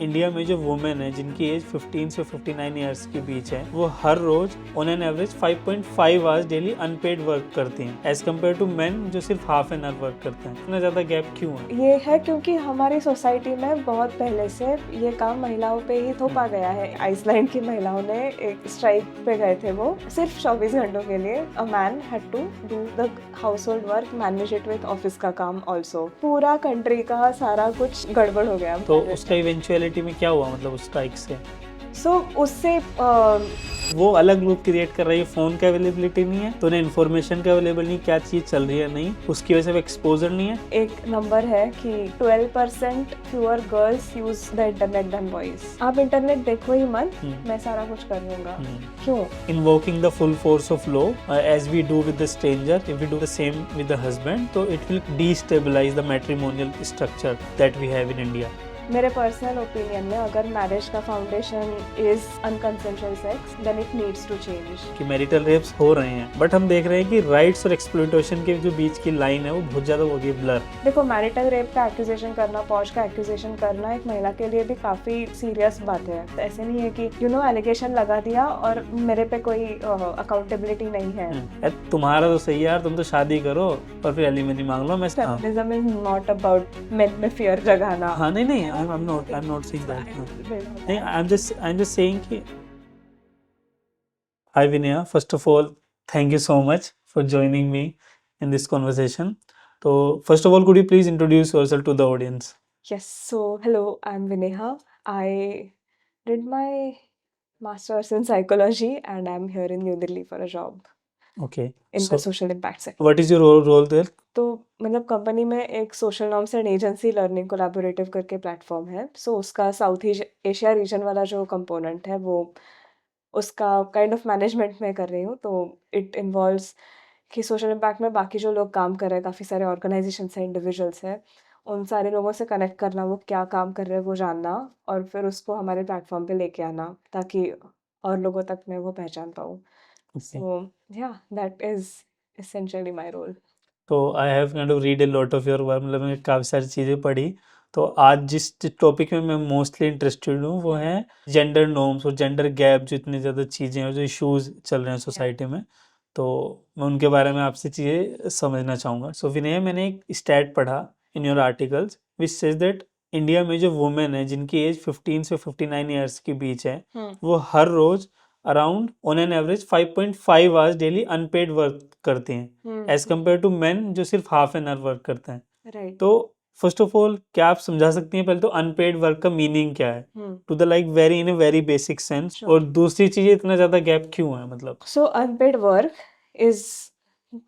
India में जो women है जिनकी एज 15 से 59 ईयर्स के बीच है, वो हर रोज on an average 5.5 hours daily unpaid work करती हैं एज कम्पेयर टू मेन जो सिर्फ हाफ एन आवर वर्क करते हैं। इतना ज्यादा गैप क्यों है? ये है क्योंकि हमारी सोसाइटी में बहुत पहले से ये काम महिलाओं पे ही थोपा गया है। आइसलैंड की महिलाओं ने एक स्ट्राइक पे गए थे, वो सिर्फ 24 घंटों के लिए। A man had to do the household work, manage it with office का काम ऑल्सो। पूरा कंट्री का सारा कुछ गड़बड़ हो गया। तो उसका इवेंचुअलिटी में क्या हुआ, मतलब उस स्ट्राइक से? उससे वो अलग लूप क्रिएट कर रही है, फोन का अवेलेबिलिटी नहीं है तो उन्हें इन्फॉर्मेशन का अवेलेबल नहीं, क्या चीज चल रही है नहीं, उसकी वजह से एक्सपोजर नहीं है। एक नंबर है कि 12% fewer girls use the internet than boys. आप इंटरनेट देखो ही मत, मैं सारा कुछ कर लूंगा। क्यों? Invoking the full force of law as we do with the stranger, if we do the same with the husband, so it will destabilize the matrimonial structure that we have in India. मेरे personal opinion में अगर marriage का foundation is unconsensual sex, then it needs to change. कि marital rapes हो रहे हैं, but हम देख रहे हैं कि राइट्स और एक्सप्लॉइटेशन के जो बीच की लाइन है वो बहुत ज्यादा हो गई ब्लर। देखो, मैरिटल रेप का एक्यूजेशन करना, पॉश का एक्यूजेशन करना एक महिला के लिए भी काफी सीरियस बात है। ऐसे नहीं है कि एलिगेशन लगा दिया और मेरे पे कोई अकाउंटेबिलिटी नहीं है। तुम्हारा तो सही यार, तुम तो शादी करो और फिर एलिमनी मांग लो। मैं feminism is not about men में फियर जगाना। हाँ, नहीं, I'm not saying that. नहीं, I'm just saying कि Hi Vinaya, first of all, thank you so much for joining me in this conversation. So, first of all, could you please introduce yourself to the audience? Yes, so hello, I'm Vineha. I did my master's in psychology and I'm here in New Delhi for a job. Okay. In So, the social impact sector. what is your role there? तो मतलब company में एक social norms and agency learning collaborative करके platform है। सो उसका south Asia region वाला जो component है वो उसका काइंड ऑफ मैनेजमेंट में कर रही हूँ। तो इट इन्वॉल्व्स कि सोशल इम्पैक्ट में बाकी जो लोग काम कर रहे हैं, काफ़ी सारे ऑर्गेनाइजेशंस हैं, इंडिविजुअल्स हैं, उन सारे लोगों से कनेक्ट करना, वो क्या काम कर रहे हैं वो जानना और फिर उसको हमारे प्लेटफॉर्म पे लेके आना ताकि और लोगों तक मैं वो पहचान पाऊँ। सो या that is essentially my role. तो I have kind of read a lot of your work, मतलब मैंने काफ़ी सारी चीज़ें पढ़ी। तो आज जिस टॉपिक में मैं मोस्टली इंटरेस्टेड हूँ वो है जेंडर नॉर्म्स और जेंडर गैप, जो इतनी ज़्यादा चीज़ें हैं, जो इश्यूज चल रहे हैं सोसाइटी में। तो मैं उनके बारे में आपसे चीज़ें समझना चाहूँगा। सो विनय, मैंने एक स्टैट पढ़ा in your articles which says that India में जो वुमेन है जिनकी एज 15 से 59 ईयर्स के बीच है, वो हर रोज around on an average 5.5 hours daily unpaid work करती हैं एज कम्पेयर टू मेन जो सिर्फ हाफ एन आवर वर्क करते हैं। राइट। तो फर्स्ट ऑफ ऑल, क्या आप समझा सकती हैं पहले तो अनपेड वर्क का मीनिंग क्या है to the like very in a very basic sense, और दूसरी चीज इतना ज्यादा गैप क्यों है? मतलब सो अनपेड वर्क इज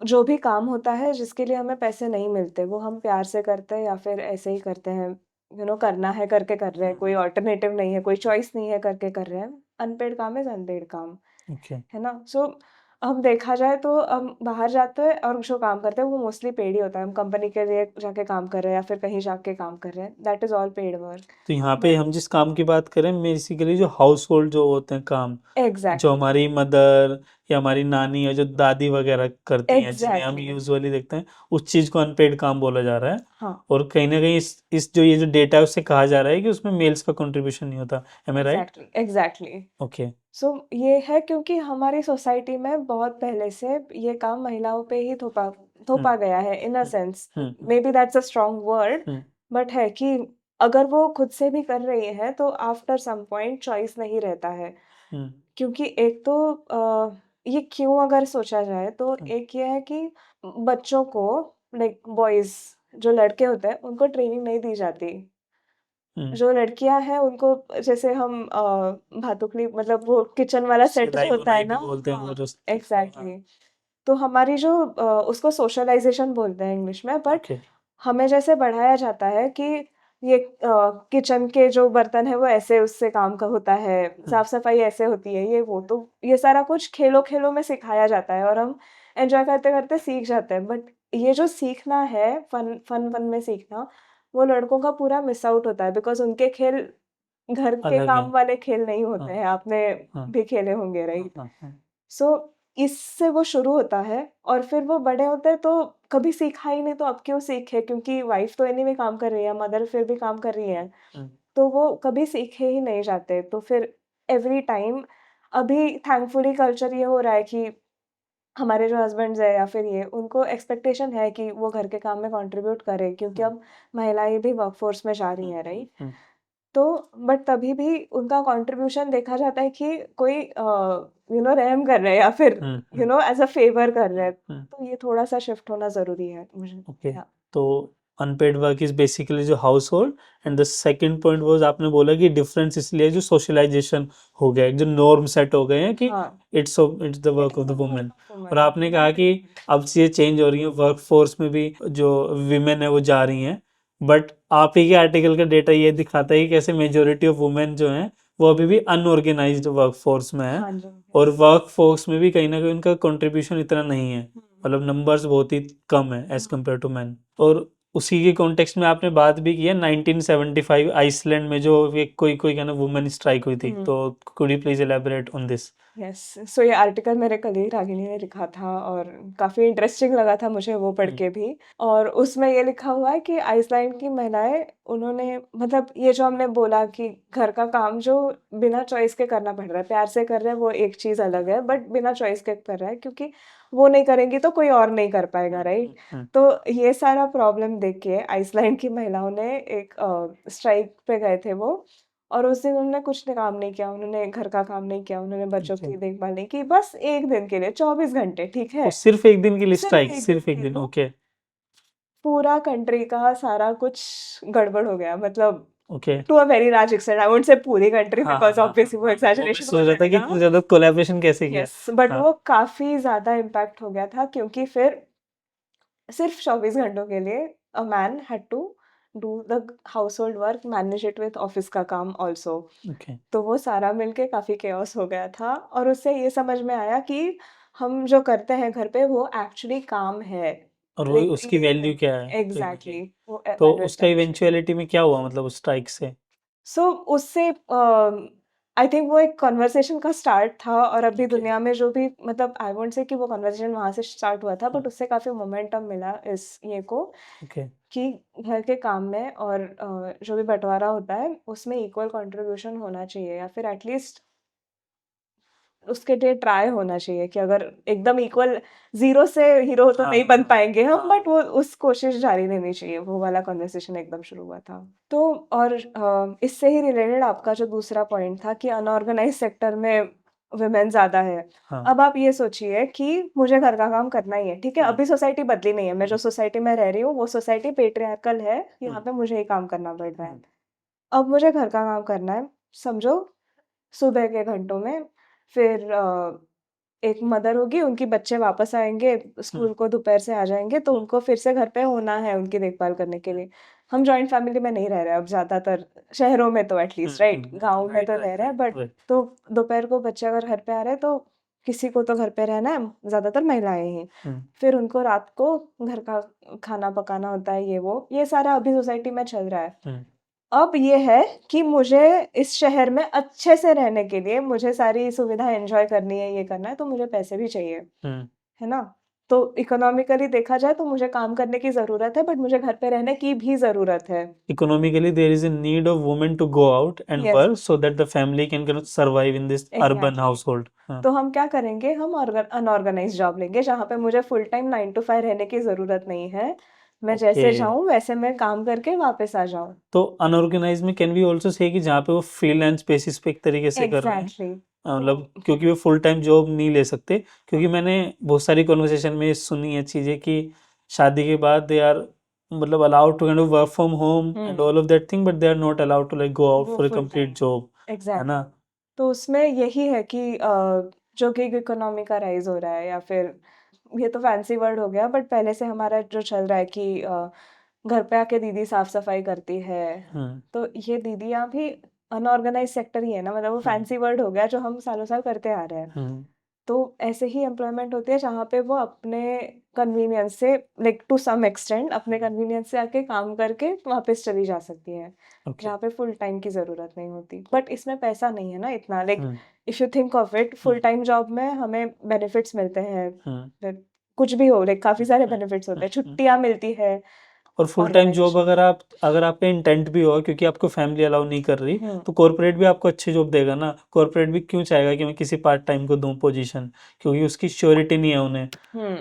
जो भी काम होता है जिसके लिए हमें पैसे नहीं मिलते, वो हम प्यार से करते हैं या फिर ऐसे ही करते हैं, करना है करके कर रहे हैं, कोई ऑल्टरनेटिव नहीं है, कोई चॉइस नहीं है, करके कर रहे हैं। अनपेड काम इज अनपेड काम, है ना। सो हम देखा जाए तो हम बाहर जाते हैं और जो काम करते हैं वो मोस्टली पेड ही होता है। हम कंपनी के लिए जाके काम कर रहे हैं या फिर कहीं जाके काम कर रहे हैं, that is all paid work. तो यहाँ पे हम जिस काम की बात करें, बेसिकली जो हाउस होल्ड जो होते हैं काम, जो हमारी मदर या हमारी नानी या जो दादी वगैरह करती हैं, जिन्हें हम यूजुअली देखते हैं, उस चीज को अनपेड काम बोला जा रहा है। हाँ। और कहीं ना कहीं इस जो ये जो डेटा है उससे कहा जा रहा है कि उसमें मेल्स का कंट्रीब्यूशन नहीं होता। एम आई राइट? एग्जैक्टली। ओके। सो ये है क्योंकि हमारी सोसाइटी में बहुत पहले से ये काम महिलाओं पे ही थोपा गया है, in a sense. Maybe that's a strong word, but है कि अगर वो खुद से भी कर रही है तो आफ्टर सम पॉइंट चॉइस नहीं रहता है। क्योंकि एक तो ये क्यों अगर सोचा जाए तो एक ये है कि बच्चों को, लाइक बॉयज, जो लड़के होते हैं उनको ट्रेनिंग नहीं दी जाती। जो लड़कियां हैं उनको जैसे हम भातुकली, मतलब वो किचन वाला सेट जो होता है ना, बोलते हैं वो जो एग्जैक्टली। तो हमारी जो उसको सोशलाइजेशन बोलते हैं इंग्लिश में, बट हमें जैसे बढ़ाया जाता है कि ये किचन के जो बर्तन है वो ऐसे उससे काम का होता है, साफ सफाई ऐसे होती है, ये वो, तो ये सारा कुछ खेलों खेलों में सिखाया जाता है और हम एंजॉय करते करते सीख जाते हैं। बट ये जो सीखना है, फन फन फन में सीखना, वो लड़कों का पूरा मिस आउट होता है, बिकॉज उनके खेल घर के काम वाले खेल नहीं होते हैं। आपने भी खेले होंगे, राइट? सो इससे वो शुरू होता है और फिर वो बड़े होते हैं तो कभी सीखा ही नहीं, तो अब क्यों सीखे, क्योंकि वाइफ तो एनीवे काम कर रही है, मदर फिर भी काम कर रही है, तो वो कभी सीखे ही नहीं जाते। तो फिर एवरी टाइम अभी थैंकफुली कल्चर ये हो रहा है कि हमारे जो हस्बैंड्स हैं या फिर ये, उनको एक्सपेक्टेशन है कि वो घर के काम में कंट्रीब्यूट करें, क्योंकि अब महिलाएँ भी वर्कफ़ोर्स में जा रही हैं, राइट? हुँ, तो बट तभी भी उनका कंट्रीब्यूशन देखा जाता है कि कोई रहम कर रहा है या फिर हुँ, हुँ, एज़ अ फ़ेवर कर रहा है। हुँ, तो ये थोड़ा-सा शिफ्ट होना ज़रूरी है मुझे। ओके। या तो अनपेड वर्क इज़ बेसिकली जो household and the second point was आपने बोला कि डिफरेंस इसलिए जो सोशलाइज़ेशन हो गया है, जो नॉर्म सेट हो गए हैं कि हाँ, it's the work of the work women. Of और वुमन। आपने कहा कि अब चीज़ें चेंज हो रही हैं, वर्कफ़ोर्स में भी जो विमेन है वो जा रही हैं। बट आप ही के आर्टिकल का डेटा ये दिखाता है कि कैसे मेजॉरिटी ऑफ वुमेन जो हैं, वो अभी भी अनऑर्गेनाइज़्ड वर्कफ़ोर्स में हैं हाँ जी, और यस। वर्कफ़ोर्स में भी कहीं न कहीं उनका कंट्रीब्यूशन इतना नहीं है। हुँ, मतलब नंबर्स बहुत ही कम है एज़ हुँ, कम्पेयर टू मेन। और उसी के कॉन्टेक्स्ट में आपने बात भी की है 1975 आइसलैंड में जो एक कोई क्या ना वुमेन स्ट्राइक हुई थी, हुँ। तो could you please elaborate on this? Yes, so ये आर्टिकल मेरे कलीग रागिनी ने लिखा था और काफ़ी इंटरेस्टिंग लगा था मुझे वो पढ़ के भी। और उसमें ये लिखा हुआ है कि आइसलैंड की महिलाएं, उन्होंने मतलब ये जो हमने बोला कि घर का काम जो बिना चॉइस के करना पड़ रहा है, प्यार से कर रहे हैं वो एक चीज़ अलग है, बट बिना चॉइस के कर रहा है क्योंकि वो नहीं करेंगी तो कोई और नहीं कर पाएगा, राइट? तो ये सारा प्रॉब्लम देख के आइसलैंड की महिलाओं ने एक स्ट्राइक पे गए थे वो। और उस दिन उन्होंने कुछ काम नहीं किया, उन्होंने घर का काम नहीं किया, उन्होंने बच्चों ओके। की देखभाल नहीं की, बस 1 दिन के लिए 24 घंटे, ठीक और है? सिर्फ एक दिन के लिए सिर्फ स्ट्राइक, 1 दिन सिर्फ एक के दिन, लिए ओके। पूरा कंट्री का सारा कुछ गड़बड़ हो गया, मतलब okay. To a very large extent, I won't say पूरी कंट्री हाँ हाँ बिकॉज़ हाँ हाँ ऑब्वियसली वो हाँ, वो मैं एक्सैजरेशन हो सोच रहा था कि जाएगा। इतना ज्यादा कोलैबोरेशन कैसे किया। यस, बट हाँ। वो काफ़ी ज़्यादा इम्पैक्ट हो गया था क्योंकि फिर सिर्फ 24 घंटों के लिए a man had to do the household work, manage it with office का काम आल्सो। ओके। तो वो सारा मिलके काफ़ी केओस हो गया था और उससे ये समझ में आया कि हम जो करते हैं घर पे वो एक्चुअली काम है। और वो लाइक उसकी ये वैल्यू क्या है कहीं ना कहीं? एग्ज़ैक्टली वो तो वैल्यू उसका एस्टेब्लिश करनी है। इवेंचुअलिटी में क्या हुआ, मतलब उस स्ट्राइक से? सो उससे आई थिंक वो एक कन्वर्सेशन का स्टार्ट था और अभी ओके। दुनिया में जो भी, मतलब आई वोंट से कि वो कन्वर्सेशन वहाँ से स्टार्ट हुआ था, बट हम्म, उससे काफ़ी मोमेंटम मिला इस ये को ओके। कि घर के काम में और जो भी बँटवारा होता है उसमें इक्वल कंट्रीब्यूशन होना चाहिए, या फिर एटलीस्ट उसके लिए ट्राई होना चाहिए कि अगर एकदम इक्वल, ज़ीरो से हीरो तो हाँ नहीं हाँ बन हाँ पाएँगे हम, हाँ। बट वो उस कोशिश जारी रहनी चाहिए। वो वाला कन्वर्सेशन एकदम शुरू हुआ था। तो और इससे ही रिलेटेड आपका जो दूसरा पॉइंट था कि अनऑर्गनाइज़्ड सेक्टर में वुमेन ज़्यादा है। हाँ। अब आप ये सोचिए कि मुझे घर का काम करना ही है, ठीक है? हम्म, अभी सोसाइटी बदली नहीं है। मैं जो हम्म, सोसाइटी में रह रही हूँ, वो सोसाइटी पैट्रियार्कल है, यहाँ हम्म, पे मुझे ही काम करना पड़ रहा है। हम्म, अब मुझे घर का काम करना है, समझो सुबह के घंटों में, फिर एक मदर होगी, उनके बच्चे वापस आएँगे, हम्म, स्कूल को दोपहर से आ जाएँगे, तो हम्म, उनको फिर से घर पे होना है उनकी देखभाल करने के लिए। हम जॉइंट फैमिली में नहीं रह रहे अब ज़्यादातर, शहरों में तो एटलीस्ट, राइट? गाँव में राइट तो रह राइट रहे हैं, राइट बट राइट। तो दोपहर को बच्चे अगर घर पे आ रहे हैं तो किसी को तो घर पे रहना है, ज़्यादातर महिलाएँ ही। हम्म, फिर उनको रात को घर का खाना पकाना होता है, ये सारा अभी सोसाइटी में चल रहा है। हम्म, अब ये है कि मुझे इस शहर में अच्छे से रहने के लिए मुझे सारी सुविधा एन्जॉय करनी है, ये करना है, तो मुझे पैसे भी चाहिए, हम्म। है ना? तो इकोनॉमिकली देखा जाए तो मुझे काम करने की ज़रूरत है, बट मुझे घर पे रहने की भी ज़रूरत है। Economically, there is a need of women to go out and yes, work so that the family can kind of survive in this urban exactly. household. हाँ, तो हम क्या करेंगे, हम अनऑर्गनाइज़्ड जॉब लेंगे, जहाँ पे मुझे फुल टाइम 9 टू 5 रहने की ज़रूरत नहीं है। मैं ओके। जैसे जाऊँ, वैसे मैं काम करके वापस आ जाऊँ। तो अनऑर्गेनाइज में कैन वी ऑल्सो से कि जहाँ पे वो फ्रीलांस बेसिस पे एक तरीके से कर रहे हैं, एग्ज़ैक्टली। मतलब तो क्योंकि वो फुल टाइम जॉब नहीं ले सकते। क्योंकि मैंने बहुत सारी कॉन्वर्सेशन में सुनी है चीज़ें कि शादी के बाद दे आर मतलब allowed to kind of work from home and um, all of that thing, but they are not allowed to like go out वो for a full complete time. Job, है ना? एग्ज़ैक्टली। तो उसमें यही है कि जो गिग इकोनॉमी का राइज़ हो रहा है, या फिर ये तो फैंसी वर्ड हो गया, बट पहले से हमारा जो चल रहा है कि घर पे आके दीदी साफ-सफाई करती है, हम्म, तो ये दीदियाँ भी अनऑर्गनाइज़्ड सेक्टर ही है ना, मतलब वो हम्म, फैंसी वर्ड हो गया जो हम सालों-साल करते आ रहे हैं। हम्म, तो ऐसे ही एम्प्लॉयमेंट होती है जहाँ पे वो अपने कन्वीनियंस से, लाइक टू सम एक्सटेंट अपने कन्वीनियंस से आके काम करके वापस चली जा सकती है, ओके। जहाँ पे फुल टाइम की ज़रूरत नहीं होती। बट इसमें पैसा नहीं है ना इतना, like hmm, if you think of it, full hmm, time job में हमें बेनिफिट्स मिलते हैं, हम्म, फिर कुछ भी हो, लाइक काफ़ी सारे हम्म, बेनिफिट्स होते हम्म, हैं, छुट्टियाँ मिलती है। और फुल टाइम जॉब ऑर्गेनाइजेशन। अगर आपका इंटेंट भी हो क्योंकि आपको फैमिली अलाउ नहीं कर रही, हम्म तो कॉर्पोरेट भी आपको अच्छी जॉब देगा ना। कॉर्पोरेट भी क्यों चाहेगा कि मैं किसी पार्ट टाइम को दूं पोजीशन, क्योंकि उसकी श्योरिटी नहीं है उन्हें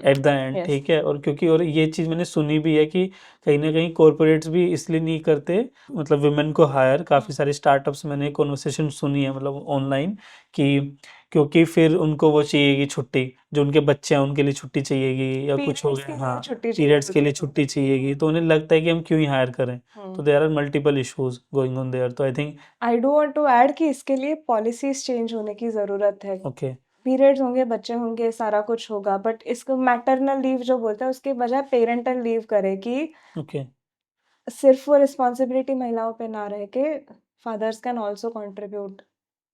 एट द एंड, यस ठीक है। और क्योंकि और ये चीज़ मैंने सुनी भी है कि कहीं ना कहीं कॉर्पोरेट्स भी इसलिए नहीं करते मतलब वुमेन को हायर। काफ़ी सारे स्टार्टअप्स मैंने कॉन्वर्सेशन सुनी है मतलब ऑनलाइन कि क्योंकि फिर उनको वो चाहिएगी छुट्टी, जो उनके बच्चे हैं उनके लिए छुट्टी चाहिएगी या कुछ हो पीरियड्स के गया, लिए हाँ छुट्टी चाहिए पीरियड्स के होती लिए है। छुट्टी चाहिएगी, तो उन्हें लगता है कि हम क्यों ही हायर करें। हम्म तो there are multiple issues going on there, तो I think I do want to add कि इसके लिए पॉलिसीज चेंज होने की ज़रूरत है। ओके पीरियड्स होंगे, बच्चे होंगे, सारा कुछ होगा, बट इसको मैटरनल लीव जो बोलते हैं उसके बजाय पेरेंटल लीव करे कि ओके सिर्फ वो रिस्पॉन्सिबिलिटी महिलाओं पे ना रह के fathers can also contribute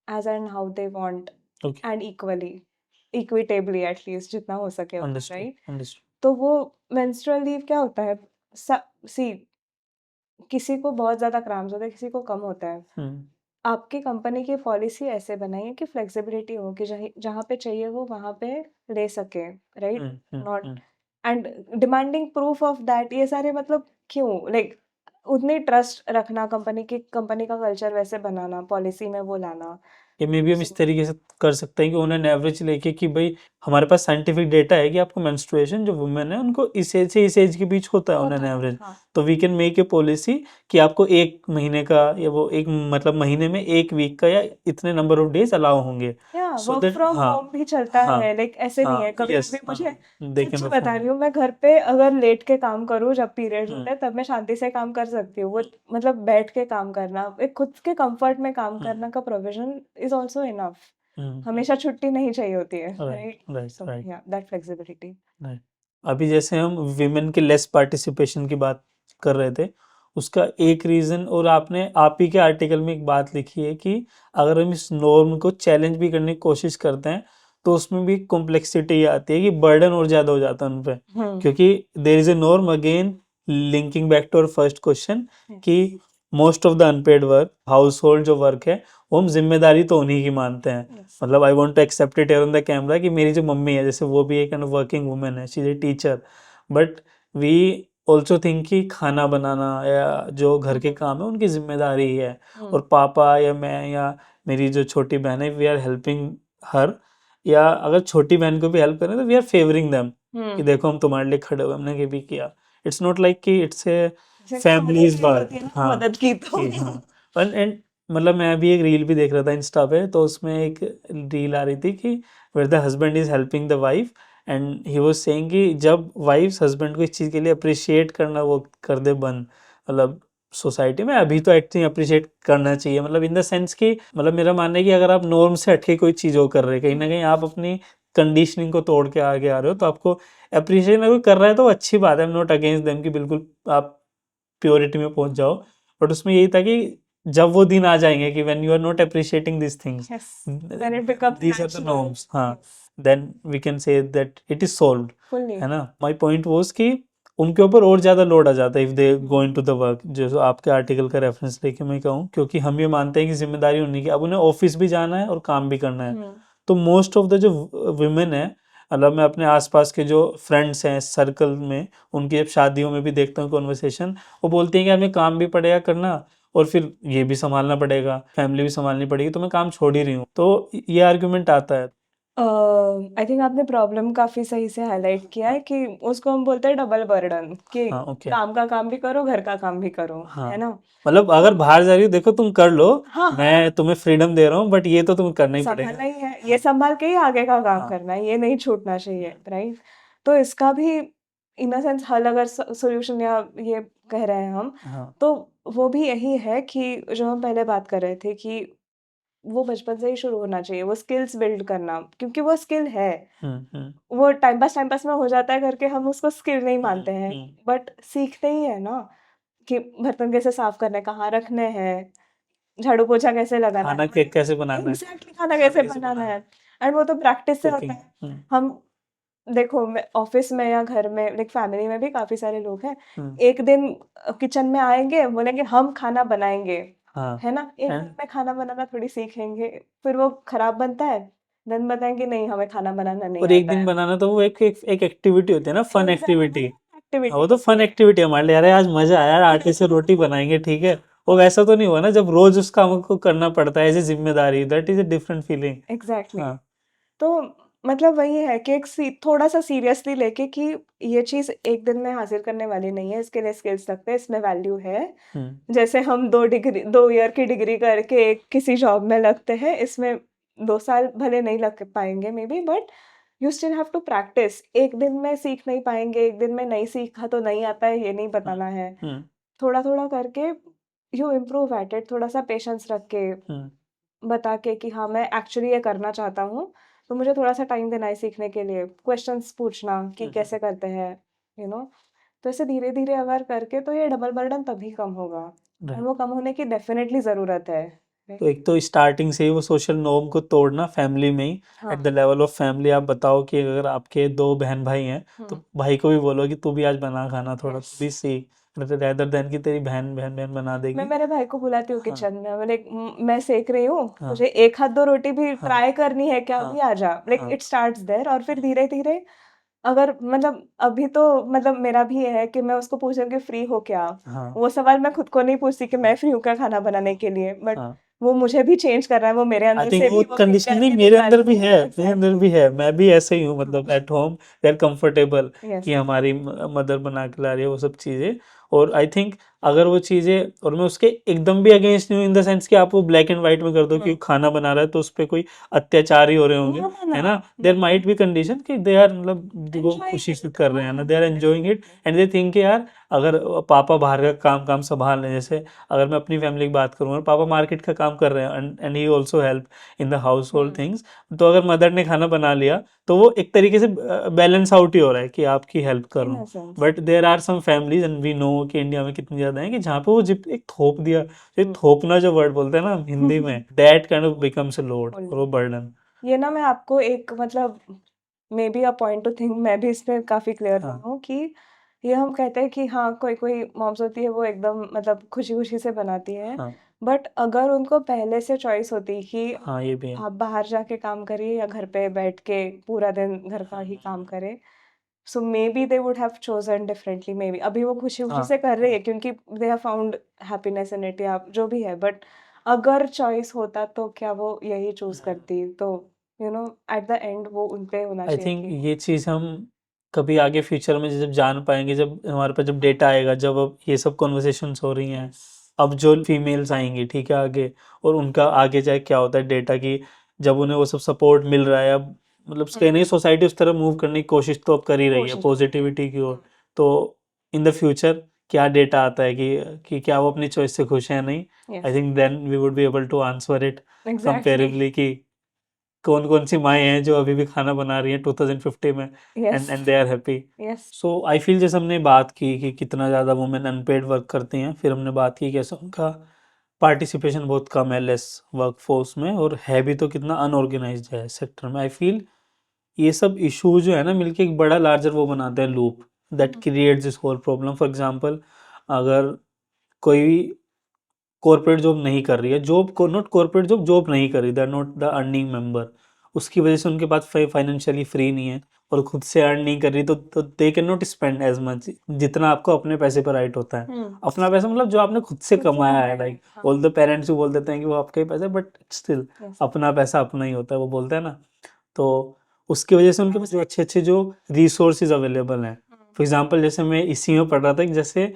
as and how they want okay and equally, equitably at least जितना हो सके उतना, अंडरस्टूड राइट? अंडरस्टूड तो वो मेंस्ट्रुअल लीव क्या होता है? सी, किसी को बहुत ज़्यादा क्रैम्स होता है, किसी को कम होता है। हम्म आपकी कंपनी की पॉलिसी ऐसे बनाइए कि फ्लेक्सिबिलिटी हो कि जहाँ पे चाहिए वो वहाँ पे ले सके, right? Not hmm and demanding proof of that, ये सारे मतलब क्यों, लाइक उतनी ट्रस्ट रखना कंपनी का कल्चर वैसे बनाना, पॉलिसी में वो लाना। या मे बी हम इस So, तरीके से कर सकते हैं कि उन्हें एवरेज लेके कि भाई हमारे पास साइंटिफिक डेटा है कि आपको मेंस्ट्रुएशन जो वुमेन है उनको इस एज से इस एज के बीच होता है ऑन होता एन है, एवरेज। हाँ। तो we can make a policy कि आपको एक महीने का या वो एक मतलब महीने में एक वीक का या इतने नंबर ऑफ डेज अलाउ होंगे, या सो वर्क दैट फ्रॉम हाँ होम भी चलता हाँ है, लाइक ऐसे नहीं हाँ है, कभी यस कभी मुझे, हाँ दे कैन सच्ची बता परफॉर्म। रही हूँ, मैं घर पे अगर लेट के काम करूँ जब पीरियड्स हम्म होते हैं तब मैं शांति से काम कर सकती हूँ। वो मतलब बैठ के काम करना, एक खुद के कंफर्ट में काम करना का प्रोविजन इज ऑल्सो इनफ। हमेशा छुट्टी नहीं चाहिए होती है, right right? Right so right या दैट फ्लेक्सिबिलिटी। राइट। अभी जैसे हम विमेन के लेस पार्टिसिपेशन की बात कर रहे थे, उसका एक रीज़न, और आपने आप ही के आर्टिकल में एक बात लिखी है कि अगर हम इस नॉर्म को चैलेंज भी करने की कोशिश करते हैं तो उसमें भी कॉम्प्लेक्सिटी आती है कि बर्डन और ज़्यादा हो जाता है उन पे, क्योंकि there is a norm again, linking back to our first question कि most of the unpaid work, household जो वर्क है वो हम जिम्मेदारी तो उन्हीं की मानते हैं। यस मतलब I want to accept it on the camera कि मेरी जो मम्मी है जैसे वो भी एक वर्किंग वुमेन है, she is a teacher, but we also think कि खाना बनाना या जो घर के काम है उनकी जिम्मेदारी है, और पापा या मैं या मेरी जो छोटी बहन है वी आर हेल्पिंग हर, या अगर छोटी बहन को भी हेल्प करें तो वी आर फेवरिंग देम कि देखो हम तुम्हारे लिए खड़े हुए, हमने ये भी किया। इट्स नॉट लाइक कि इट्स ए फैमिलीज वर्क, हाँ मदद की तो कि हाँ। एंड मतलब मैं अभी एक रील भी देख रहा था इंस्टा पे, तो उसमें एक रील आ रही थी कि where the husband is helping the wife and he was saying कि जब वाइफ्स हस्बैंड को इस चीज़ के लिए अप्रिशिएट करना वो कर दे बंद, मतलब सोसाइटी में अभी तो एक्टिंग अप्रिशिएट करना चाहिए, मतलब इन द सेंस कि मतलब मेरा मानना है कि अगर आप नॉर्म से हटके कोई चीज़ वो कर रहे हैं कहीं ना कहीं आप अपनी कंडीशनिंग को तोड़ के आगे आ रहे हो, तो आपको अप्रिशिएट अगर कर रहा है तो वो अच्छी बात है, आई एम नॉट अगेंस्ट देम कि बिल्कुल आप प्योरिटी में पहुंच जाओ। बट उसमें यही था कि जब वो दिन आ जाएंगे कि when you are not appreciating this things, yes, then it becomes these are the natural. Norms, हाँ, yes, then we can say that it is solved, fully. है ना। माय पॉइंट वाज कि उनके ऊपर और ज़्यादा लोड आ जाता है if they go into the work, जो आपके आर्टिकल का रेफरेंस लेके मैं कहूँ, क्योंकि हम ये मानते हैं कि जिम्मेदारी उन्हीं की, अब उन्हें ऑफिस भी जाना है और काम भी करना है। तो मोस्ट ऑफ द जो वुमेन है, मतलब मैं अपने आसपास के जो फ्रेंड्स हैं सर्कल में, उनकी जब शादियों में भी देखता हूँ कॉन्वर्सेशन, वो बोलती हैं कि हमें काम भी पड़ेगा करना और फिर ये भी संभालना पड़ेगा, फैमिली भी संभालनी पड़ेगी, तो मैं काम छोड़ ही रही हूँ, तो ये आर्ग्यूमेंट आता है। आई थिंक आपने प्रॉब्लम काफी सही से हाईलाइट किया है कि उसको हम बोलते हैं डबल बर्डन, कि हाँ ओके काम का काम भी करो, घर का काम भी करो, हाँ, है ना? मतलब तो अगर बाहर जा रही हो देखो तुम कर लो, हाँ, मैं तुम्हें फ्रीडम दे रहा हूँ बट ये तो तुम्हें करना ही पड़ेगा। संभालना ही है, ये संभाल के ही आगे का काम हाँ करना है, ये नहीं छूटना चाहिए, राइट? तो इसका भी इन अ सेंस हल, अगर सोल्यूशन या ये कह रहे हैं हम, हाँ तो वो भी यही है कि जो हम पहले बात कर रहे थे कि वो बचपन से ही शुरू होना चाहिए, वो स्किल्स बिल्ड करना, क्योंकि वो स्किल है। हम्म। वो टाइम पास में हो जाता है करके हम उसको स्किल नहीं मानते हैं, हम्म। बट सीखते ही है ना कि बर्तन कैसे साफ करने, कहाँ रखने हैं, झाड़ू पोछा कैसे लगाना है, खाना कैसे बनाना है, एग्जैक्टली खाना कैसे बनाना है। एंड वो तो प्रैक्टिस से होता कुकिंग। है। हम देखो, ऑफिस में या घर में, लाइक फैमिली में भी काफी सारे लोग हैं, हम्म एक दिन किचन में आएंगे, बोलेंगे हम खाना बनाएंगे, हाँ है ना? एक दिन एंड में खाना बनाना थोड़ी सीखेंगे, फिर वो खराब बनता है, देन बताएंगे नहीं हमें खाना बनाना नहीं और एक आता दिन है। बनाना तो वो एक एक्टिविटी होती है ना, फन एग्जैक्टली, एक्टिविटी। एक्टिविटी। वो तो फन एक्टिविटी है हमारे लिए, अरे आज मजा आया यार, आटे से रोटी बनाएंगे, ठीक है। वो वैसा तो नहीं हुआ ना जब रोज उस काम को करना पड़ता है एज ए जिम्मेदारी, that is a different feeling. Exactly. हाँ। तो मतलब वही है कि एक थोड़ा सा सीरियसली लेके कि ये चीज एक दिन में हासिल करने वाली नहीं है, इसके लिए स्किल्स लगते हैं, इसमें वैल्यू है। जैसे हम 2 ईयर की डिग्री करके किसी जॉब में लगते हैं, इसमें 2 साल भले नहीं लग पाएंगे maybe, but you still have to practise. एक दिन में सीख नहीं पाएंगे, एक दिन में नहीं सीखा तो नहीं आता है ये नहीं बताना है। थोड़ा थोड़ा करके यू इम्प्रूव एट इट, थोड़ा सा पेशेंस रख के बता के कि हाँ मैं एक्चुअली ये करना चाहता हूँ, तो मुझे थोड़ा सा टाइम देना है सीखने के लिए, क्वेश्चंस पूछना कि कैसे करते हैं, यू नो। तो ऐसे धीरे धीरे अगर करके तो ये डबल बर्डन तभी कम होगा, और वो कम होने की डेफिनेटली ज़रूरत है। तो एक तो स्टार्टिंग से ही वो सोशल नॉर्म को तोड़ना फैमिली में ही, हाँ। At the level of family आप बताओ कि अगर आपके 2 बहन भाई हैं तो भाई को भी बोलो कि तू भी आज बना खाना, थोड़ा Yes. तू भी सीख, रेदर देन कि तेरी बहन बहन बहन बना मैं देगी। मेरे भाई को बुलाती हूँ हाँ। किचन में, मैंने मैं सेक रही हूँ, हाँ। तुझे एक हाथ 2 रोटी भी हाँ। ट्राई करनी है क्या, हाँ। अभी आ जा, लाइक हाँ। It starts there. और फिर धीरे धीरे अगर मतलब अभी तो मतलब मेरा भी ये है कि मैं उसको पूछ रही हूँ कि फ्री हो क्या, हाँ। वो सवाल मैं खुद को नहीं पूछती कि मैं फ्री हूँ क्या खाना बनाने के लिए, बट हाँ। वो मुझे भी चेंज कर रहा है, वो मेरे आई अंदर थिंक से वो भी वो कंडीशन नहीं करके मेरे अंदर भी निकालनी है, है। मेरे अंदर भी है, मैं भी ऐसे ही हूँ, मतलब at home they are comfortable yes. कि हमारी मदर बना के ला रही है वो सब चीज़ें। और आई थिंक अगर वो चीज़ें, और मैं उसके एकदम भी अगेंस्ट नहीं हूँ इन द सेंस कि आप वो ब्लैक एंड व्हाइट में कर दो कि वो खाना बना रहा है तो उस पर कोई अत्याचार ही हो रहे होंगे, ना ना है ना। ना, देयर माइट बी कंडीशन कि दे आर मतलब वो एंजॉय खुशी से इट। कर रहे हैं ना, they are enjoying it, definitely. And they think यार अगर पापा बाहर का काम काम संभाल रहे हैं, जैसे अगर मैं अपनी फैमिली की बात करूँ, पापा मार्केट का काम कर रहे हैं and he also help in the house hold things, तो अगर मदर ने खाना बना लिया तो वो एक तरीके से बैलेंस आउट ही हो रहा है कि आपकी हेल्प कर इन रहा अ हूँ। Sense. But there are some families and we know कि इंडिया में कितनी ज्यादा है कि जहाँ पे वो जिप एक थोप दिया, एक थोपना जो वर्ड बोलते हैं ना हिंदी में, that kind of becomes a load और वो बर्डन। ये ना मैं आपको एक मतलब may be a point two think, मैं भी इसमें काफ़ी क्लियर हाँ। हूँ कि ये हम कहते हैं कि हाँ कोई कोई मॉम्स होती है वो एकदम मतलब खुशी खुशी से बनाती है, हाँ। बट अगर उनको पहले से चॉइस होती कि हाँ ये भी है। आप बाहर जाके काम करिए या घर पे बैठ के पूरा दिन घर का ही काम करें, so maybe they would have chosen differently. Maybe अभी वो खुशी खुशी हाँ। से कर रही है क्योंकि they have found happiness in it या जो भी है, बट अगर चॉइस होता तो क्या वो यही चूज करती? तो you know at the end वो उन पे होना आई चाहिए थिंक कि ये चीज़ हम कभी आगे फ्यूचर में जब जान पाएंगे, जब हमारे पास जब डेटा आएगा, जब अब ये सब कॉन्वर्सेशंस हो रही हैं, अब जो फीमेल्स आएंगी ठीक है आगे, और उनका आगे जाए क्या होता है डेटा की, जब उन्हें वो सब सपोर्ट मिल रहा है, अब मतलब कहीं नहीं सोसाइटी उस तरफ मूव करने की कोशिश तो अब कर ही रही है कोशिश। पॉजिटिविटी की ओर। तो इन द फ्यूचर क्या डेटा आता है कि क्या वो अपनी चॉइस से खुश है या नहीं, I yes. Think then we would be able to answer it exactly. Comparably कि कौन कौन सी माएँ हैं जो अभी भी खाना बना रही हैं 2050 में, yes. And they are happy. Yes. So I feel जैसे हमने बात की कि कितना ज़्यादा वुमेन अनपेड वर्क करती हैं, फिर हमने बात की कैसे उनका पार्टिसिपेशन बहुत कम है, लेस वर्क फोर्स में, और है भी तो कितना अनऑर्गेनाइज्ड है सेक्टर में। आई फील ये सब इशू जो है ना मिलके एक बड़ा लार्जर वो बनाते हैं loop that creates this whole problem. For example अगर कोई कॉर्पोरेट जॉब नहीं कर रही है, जॉब को नॉट कॉर्पोरेट जॉब, जॉब नहीं कर रही, they are not the earning member, उसकी वजह से उनके पास फाइनेंशियली फ्री नहीं है और खुद से अर्न नहीं कर रही, तो they can not spend as much जितना आपको अपने पैसे पर राइट होता है। अपना पैसा मतलब जो आपने खुद से खुद से कमाया है, कमाया है, लाइक हाँ। ऑल द पेरेंट्स भी बोल देते हैं कि वो आपका ही पैसा है, बट स्टिल यस। अपना पैसा अपना ही होता है, वो बोलते हैं ना। तो उसकी वजह से उनके पास जो अच्छे अच्छे जो रिसोर्सेज अवेलेबल हैं, फॉर एग्जाम्पल जैसे मैं इसी में पढ़ रहा था कि जैसे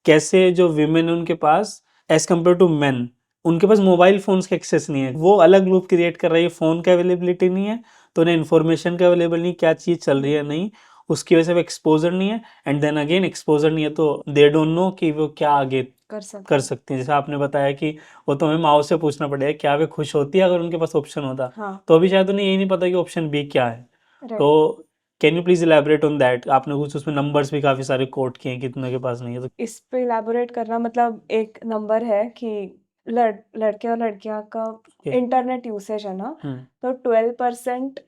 कैसे जो विमेन उनके पास एज कम्पेयर टू मैन, उनके पास मोबाइल फोन्स का एक्सेस नहीं है, वो अलग लूप क्रिएट कर रही है, फ़ोन का अवेलेबिलिटी नहीं है तो उन्हें इन्फॉर्मेशन का अवेलेबल नहीं, क्या चीज़ चल रही है नहीं, उसकी वजह से वो एक्सपोजर नहीं है, एंड देन अगेन एक्सपोजर नहीं है तो दे डोंट नो कि वो क्या आगे कर सकती हैं। जैसे आपने बताया कि वो तो हमें माँ से पूछना पड़ेगा क्या वे खुश होती है अगर उनके पास ऑप्शन होता, हाँ। तो अभी शायद उन्हें यही नहीं पता कि ऑप्शन बी क्या है। राइट। तो can you please elaborate on that, आपने कुछ उसमें नंबर्स भी काफ़ी सारे कोट किए हैं कितने के पास नहीं है, तो इस पे इलैबोरेट करना मतलब एक नंबर है कि लड़के और लड़कियां का इंटरनेट यूसेज है ना, तो 12%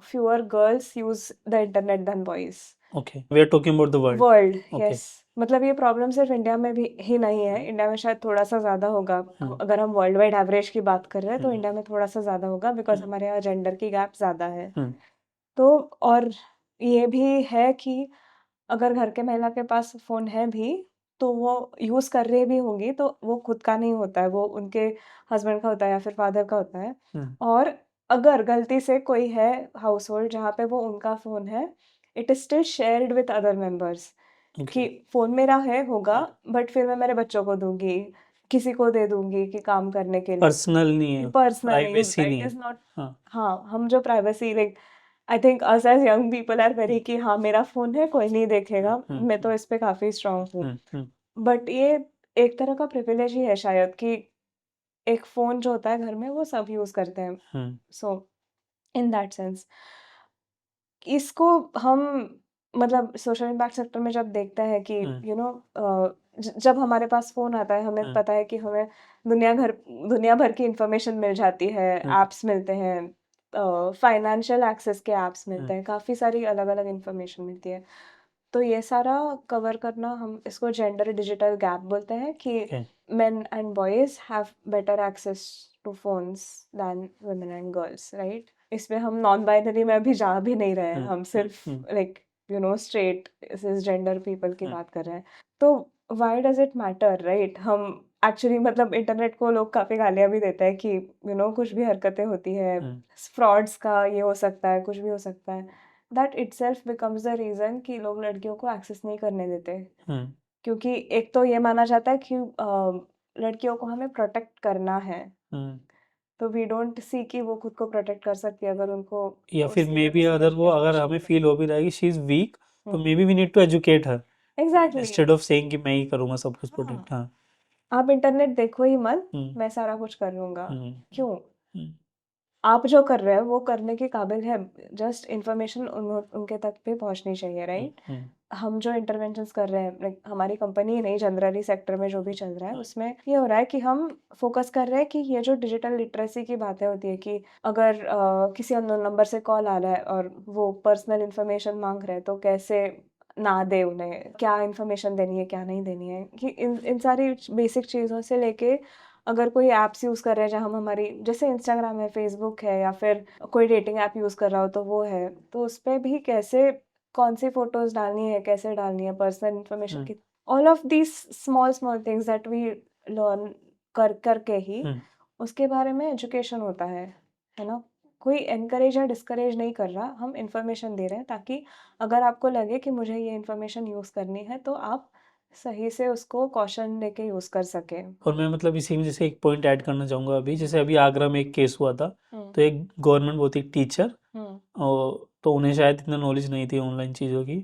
fewer girls use the internet than boys. Okay we are talking about the world. World, okay. Yes. मतलब ये प्रॉब्लम सिर्फ इंडिया में भी ही नहीं है, इंडिया में शायद थोड़ा सा ज़्यादा होगा। अगर हम वर्ल्ड वाइड एवरेज की बात कर रहे हैं तो इंडिया में थोड़ा सा ज़्यादा होगा बिकॉज हमारे यहाँ जेंडर की गैप ज़्यादा है। तो और ये भी है कि अगर घर के महिला के पास फ़ोन है भी, तो वो यूज़ कर रही भी होंगी, तो वो खुद का नहीं होता है, वो उनके हस्बैंड का होता है या फिर फादर का होता है। और अगर गलती से कोई है हाउसहोल्ड जहाँ पे वो उनका फ़ोन है, it is still shared with other members कि ओके फ़ोन मेरा है होगा, बट फिर मैं मेरे बच्चों को दूँगी, किसी को दे दूँगी कि काम करने के लिए। पर्सनल नहीं है, पर्सनल नहीं प्राइवेसी होता, नहीं इट है। Is not. हाँ हाँ, हम जो privacy like I think us as young people are very कि हाँ, मेरा फ़ोन है, कोई नहीं देखेगा। मैं तो इस पे काफ़ी स्ट्रॉन्ग हूँ। बट ये एक तरह का प्रिविलेज ही है शायद कि एक फ़ोन जो होता है घर में वो सब यूज़ करते हैं। सो इन दैट सेंस इसको हम मतलब सोशल इम्पैक्ट सेक्टर में जब देखते हैं कि यू नो जब हमारे पास फ़ोन आता है, हमें पता है कि हमें दुनिया भर की इंफॉर्मेशन मिल जाती है, ऐप्स मिलते हैं, फाइनेंशियल एक्सेस के ऐप्स मिलते हैं, काफ़ी सारी अलग-अलग इंफॉर्मेशन मिलती है। तो ये सारा कवर करना हम इसको जेंडर डिजिटल गैप बोलते हैं कि okay men and boys have better access to phones than women and girls, right? इसमें हम नॉन बाइनरी में अभी जा भी नहीं रहे हैं, हम सिर्फ like you know straight gender people की बात कर रहे हैं। तो why does it matter, right? हम एक्चुअली मतलब इंटरनेट को लोग काफ़ी गालियाँ भी देते हैं कि यू नो कुछ भी हरकतें होती है, फ्रॉड्स का ये हो सकता है, कुछ भी हो सकता है। That itself becomes the reason कि लोग लड़कियों को एक्सेस नहीं करने देते। क्योंकि एक तो ये माना जाता है कि लड़कियों को हमें प्रोटेक्ट करना है, तो वी डोंट सी कि वो खुद को प्रोटेक्ट कर सकती है अगर उनको या उस फिर मे बी किसी अगर वो तरीके से अगर क्वेश्चन हमें किया फील हो भी रहा है कि शी इज वीक, तो hmm maybe we need to educate her exactly instead of saying कि मैं ही करूँगा सब कुछ हाँ, प्रोटेक्ट। हाँ आप इंटरनेट देखो ही मत, हम्म मैं सारा कुछ कर लूंगा। हम्म क्यों? हम्म आप जो कर रहे हो वो करने के काबिल है, जस्ट इन्फॉर्मेशन उनके तक भी पहुंचनी चाहिए, राइट? हम जो इंटरवेंशंस कर रहे हैं लाइक हमारी कंपनी ही नहीं, जनरली सेक्टर में जो भी चल रहा है उसमें ये हो रहा है कि हम फोकस कर रहे हैं कि ये जो डिजिटल लिटरेसी की बातें होती है कि अगर किसी अननोन नंबर से कॉल आ रहा है और वो पर्सनल इन्फॉर्मेशन मांग रहे हैं तो कैसे ना दे उन्हें, क्या इन्फॉर्मेशन देनी है क्या नहीं देनी है, कि इन सारी बेसिक चीज़ों से लेके अगर कोई ऐप्स यूज़ कर रहे हैं जहाँ हम हमारी जैसे इंस्टाग्राम है, फेसबुक है या फिर कोई डेटिंग ऐप यूज़ कर रहा हो तो वो है, तो उस पे भी कैसे कौन सी फ़ोटोज़ डालनी है, कैसे डालनी है, पर्सनल इन्फॉर्मेशन की all of these small small things that we learn करके ही उसके बारे में एजुकेशन होता है ना? कोई एनकरेज या डिस्करेज नहीं कर रहा, हम इन्फॉर्मेशन दे रहे हैं ताकि अगर आपको लगे कि मुझे ये इन्फॉर्मेशन यूज़ करनी है तो आप सही से उसको कॉशन लेके यूज़ कर सकें। और मैं मतलब इसी में जैसे एक पॉइंट ऐड करना चाहूँगा अभी, जैसे अभी आगरा में एक केस हुआ था, तो एक गवर्नमेंट बहुत ही टीचर, और तो उन्हें शायद इतना नॉलेज नहीं थी ऑनलाइन चीज़ों की।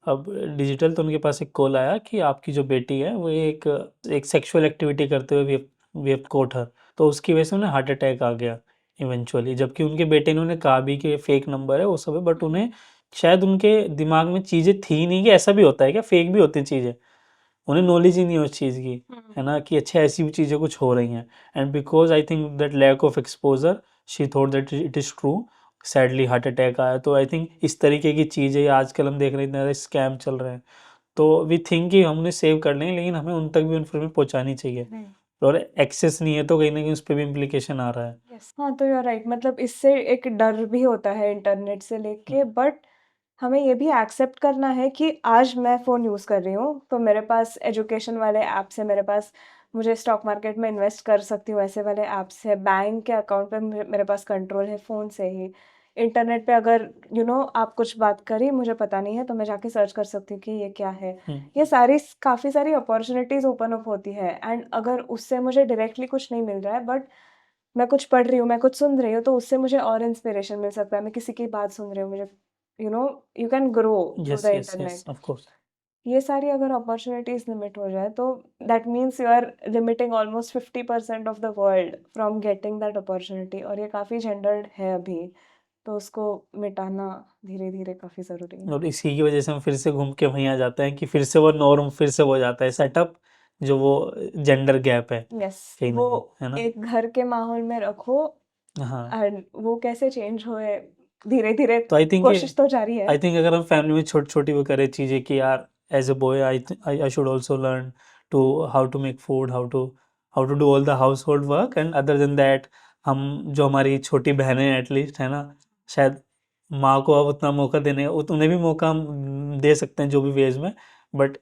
अब डिजिटल तो उनके पास एक कॉल आया कि आपकी जो बेटी है वो एक सेक्सुअल एक्टिविटी करते हुए वी हैव कॉट हर, तो उसकी वजह से उन्हें हार्ट अटैक आ गया इवेंचुअली, जबकि उनके बेटे ने उन्हें कहा भी कि फेक नंबर है वो सब है, बट उन्हें शायद उनके दिमाग में चीज़ें थी नहीं कि ऐसा भी होता है क्या, फेक भी होती हैं चीज़ें, उन्हें नॉलेज ही नहीं है उस चीज़ की, है ना, कि अच्छा ऐसी भी चीज़ें कुछ हो रही हैं। And because I think that lack of exposure she thought that it is true, sadly heart attack आया। तो आई थिंक इस तरीके की चीज़ें आजकल हम देख रहे हैं, इतने ज़्यादा स्कैम चल रहे हैं, तो वी थिंक कि हमने सेव कर लेंगे, लेकिन हमें उन तक भी इन्फॉर्मेशन पहुंचानी चाहिए, और एक्सेस नहीं है तो कहीं ना कहीं उस पर भी इम्प्लीकेशन आ रहा है। यस हाँ, तो यू आर राइट, मतलब इससे एक डर भी होता है इंटरनेट से लेके, बट हमें ये भी एक्सेप्ट करना है कि आज मैं फ़ोन यूज़ कर रही हूँ तो मेरे पास एजुकेशन वाले ऐप्स है, मेरे पास मुझे स्टॉक मार्केट में इन्वेस्ट कर सकती हूँ ऐसे वाले ऐप्स है, बैंक के अकाउंट पे मेरे पास कंट्रोल है फ़ोन से ही। इंटरनेट पे अगर आप कुछ बात करी मुझे पता नहीं है तो मैं जाके सर्च कर सकती हूँ कि ये क्या है। ये सारी काफ़ी सारी अपॉर्चुनिटीज़ ओपन अप होती है, एंड अगर उससे मुझे डायरेक्टली कुछ नहीं मिल रहा है बट मैं कुछ पढ़ रही हूँ, मैं कुछ सुन रही हूँ, तो उससे मुझे और इंस्पिरेशन मिल सकता है। मैं किसी की बात सुन रही हूँ, मुझे you can grow through the yes yes yes internet. Of course. ये सारी अगर अपॉर्चुनिटीज़ लिमिट हो जाए तो that means you are limiting almost 50% of the world from getting that opportunity, और ये काफ़ी जेंडर्ड है अभी, तो उसको मिटाना धीरे-धीरे काफ़ी ज़रूरी है। और इसी की वजह से हम फिर से घूम के वहीं आ जाते हैं कि फिर से वो नॉर्म फिर से हो जाता है सेटअप, जो वो जेंडर गैप है यस, कहीं ना वो कहीं, है ना। एक घर के माहौल में रखो हाँ एंड वो कैसे चेंज होए, धीरे-धीरे तो आई थिंक कोशिश तो जारी है। अगर हम फैमिली में छोटी छोटी वो करें चीज़ें कि यार as a boy I should also learn to how to make food, how to do all the household work, and other than that हम जो हमारी छोटी बहनें एटलीस्ट, है ना, शायद माँ को अब उतना मौका देने उन्हें भी मौका हम दे सकते हैं जो भी वेज में, बट